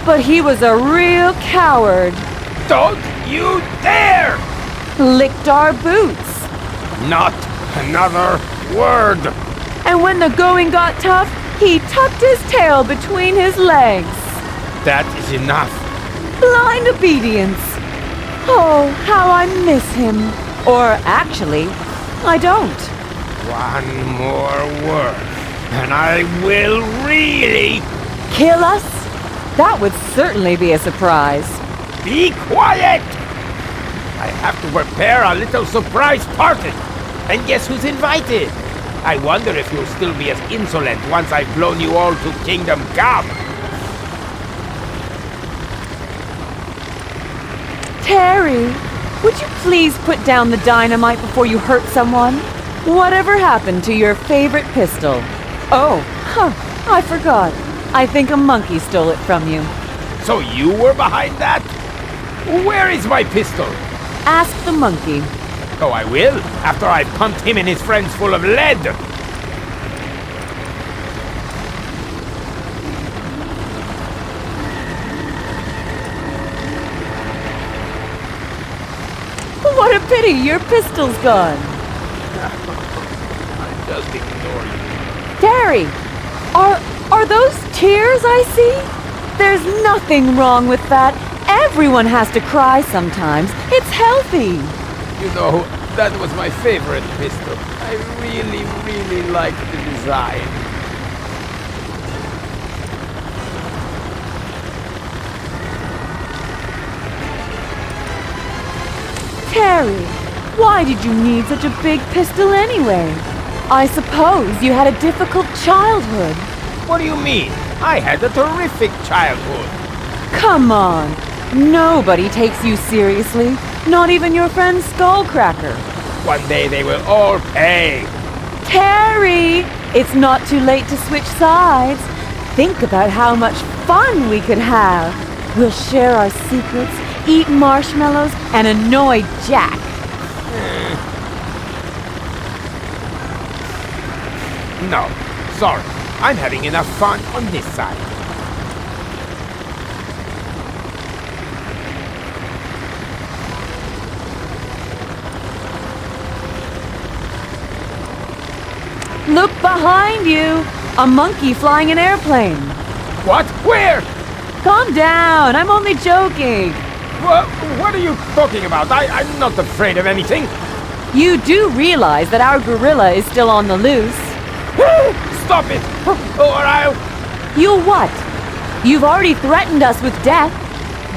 But he was a real coward. Don't you dare! Licked our boots. Not another word. And when the going got tough, he tucked his tail between his legs. That is enough. Blind obedience. Oh, how I miss him. Or actually, I don't. One more word, and I will really... Kill us? That would certainly be a surprise. Be quiet! I have to prepare a little surprise party. And guess who's invited? I wonder if you'll still be as insolent once I've blown you all to Kingdom Come. Terry, would you please put down the dynamite before you hurt someone? Whatever happened to your favorite pistol? Oh, I forgot. I think a monkey stole it from you. So you were behind that? Where is my pistol? Ask the monkey. Oh, I will, after I've pumped him and his friends full of lead. What a pity, your pistol's gone. I just ignore you. Terry, are those tears I see? There's nothing wrong with that. Everyone has to cry sometimes. It's healthy. You know, that was my favorite pistol. I really, really liked the design. Terry, why did you need such a big pistol anyway? I suppose you had a difficult childhood. What do you mean? I had a terrific childhood. Come on. Nobody takes you seriously. Not even your friend Skullcracker. One day they will all pay. Terry! It's not too late to switch sides. Think about how much fun we could have. We'll share our secrets, eat marshmallows, and annoy Jack. No, sorry. I'm having enough fun on this side. Look behind you! A monkey flying an airplane. What? Where? Calm down, I'm only joking. What are you talking about? I'm not afraid of anything. You do realize that our gorilla is still on the loose. Stop it! Or I'll... You'll what? You've already threatened us with death.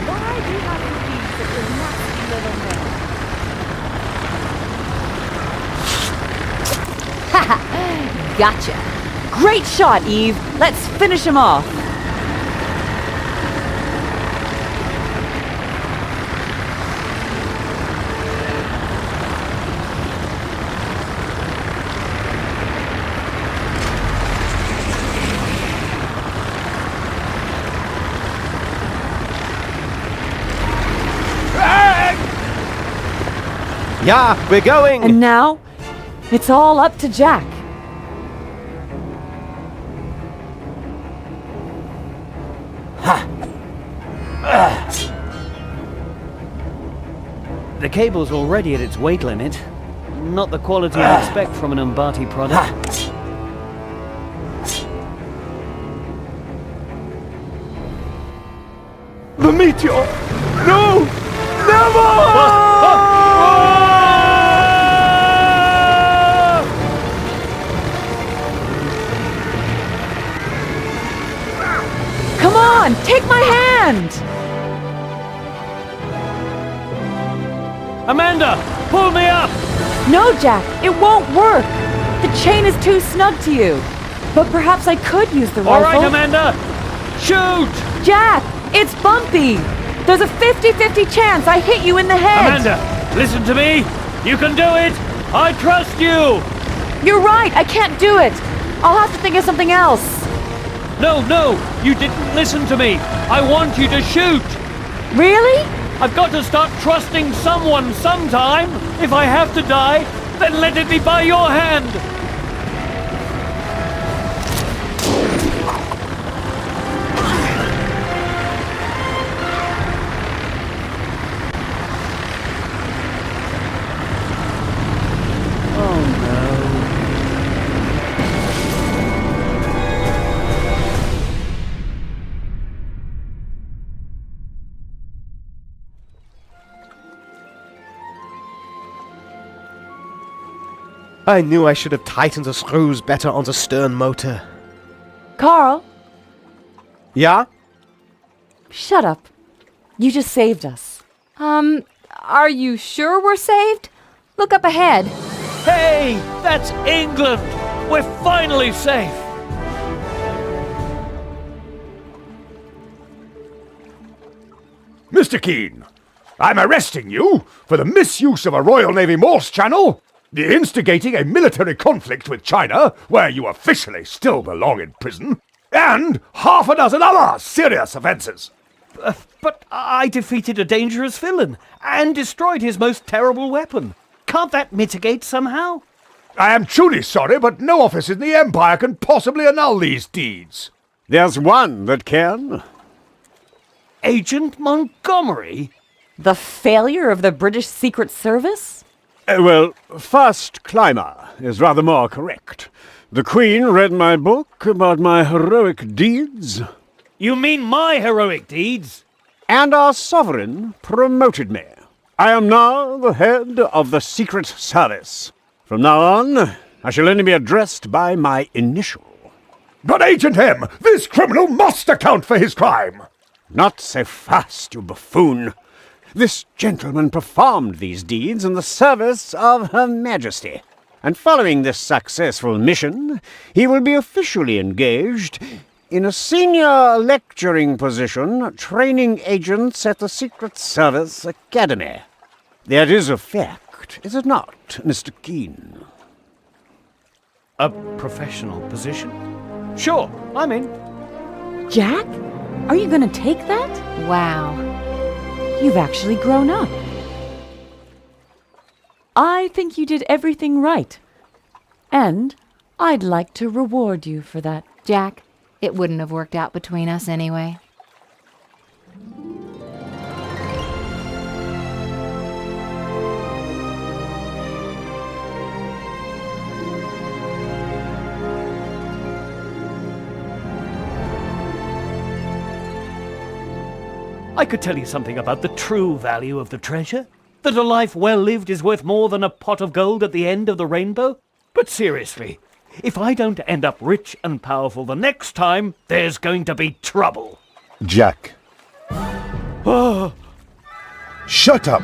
Why do you have to be such a nasty little man? Haha! Gotcha. Great shot, Eve. Let's finish him off. Yeah, we're going! And now, it's all up to Jack. The cable's already at its weight limit. Not the quality I'd expect from an Umbati product. The meteor! No! Never! Come on, take my hand! Amanda, pull me up! No, Jack, it won't work. The chain is too snug to you. But perhaps I could use the rifle. All right, Amanda, shoot! Jack, it's bumpy. There's a 50-50 chance I hit you in the head. Amanda, listen to me. You can do it. I trust you. You're right, I can't do it. I'll have to think of something else. No, you didn't listen to me. I want you to shoot. Really? I've got to start trusting someone sometime. If I have to die, then let it be by your hand. I knew I should have tightened the screws better on the stern motor. Carl? Yeah? Shut up. You just saved us. Are you sure we're saved? Look up ahead. Hey, that's England. We're finally safe. Mr. Keane, I'm arresting you for the misuse of a Royal Navy Morse channel, the instigating a military conflict with China, where you officially still belong in prison, and half a dozen other serious offences. But I defeated a dangerous villain and destroyed his most terrible weapon. Can't that mitigate somehow? I am truly sorry, but no office in the Empire can possibly annul these deeds. There's one that can. Agent Montgomery? The failure of the British Secret Service? Well, first climber is rather more correct. The Queen read my book about my heroic deeds. You mean my heroic deeds? And our sovereign promoted me. I am now the head of the Secret Service. From now on, I shall only be addressed by my initial. But Agent M, this criminal must account for his crime! Not so fast, you buffoon. This gentleman performed these deeds in the service of Her Majesty. And following this successful mission, he will be officially engaged in a senior lecturing position training agents at the Secret Service Academy. That is a fact, is it not, Mr. Keane? A professional position? Sure, I'm in. Jack? Are you gonna take that? Wow. You've actually grown up. I think you did everything right. And I'd like to reward you for that. Jack, it wouldn't have worked out between us anyway. I could tell you something about the true value of the treasure. That a life well lived is worth more than a pot of gold at the end of the rainbow. But seriously, if I don't end up rich and powerful the next time, there's going to be trouble. Jack. Shut up!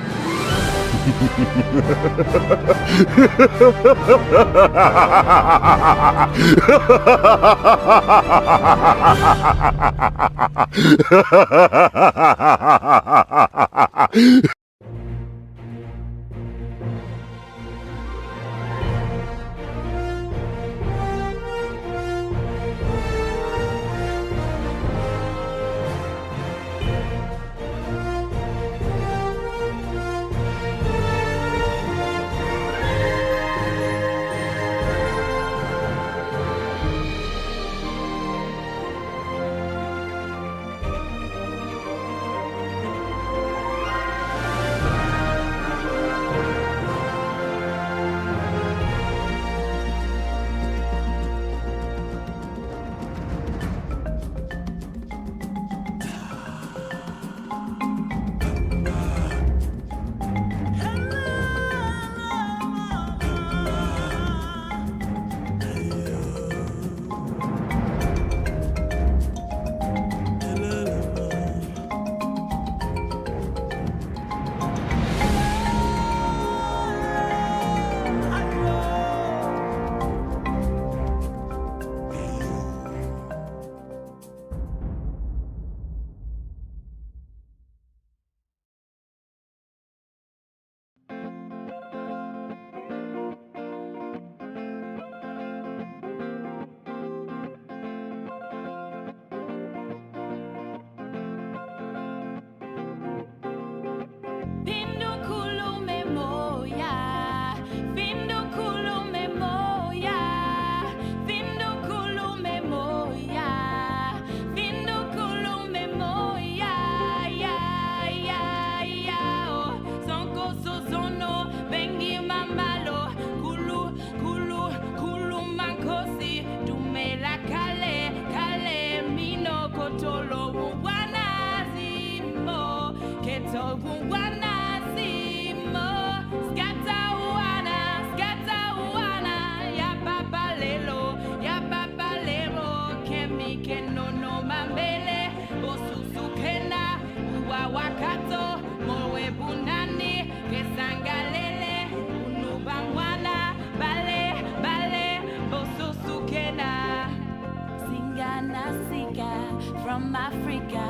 From Africa,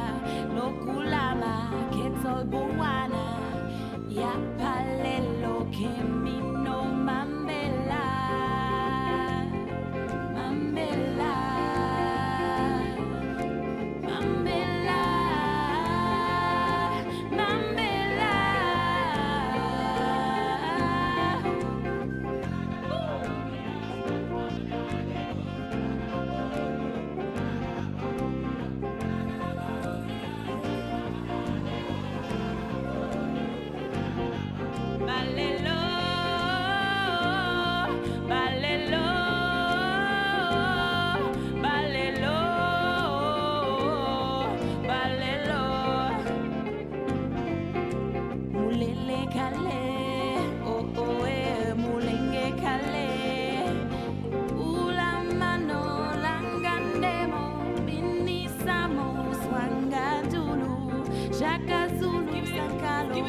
Lokulama, Ketol Bowana, Yapalelo, Kemino, Mambela, Mambela, Mambela, Mambela. Balelo.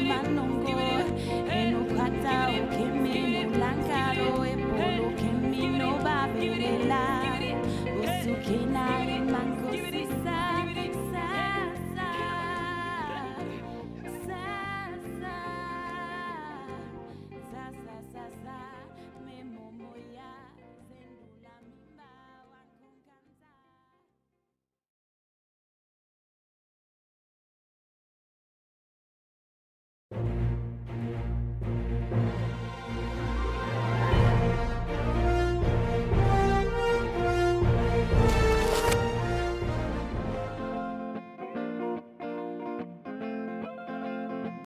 manongo enukata ukimino lankaro epolo kimino babelela usukena imango sisa sa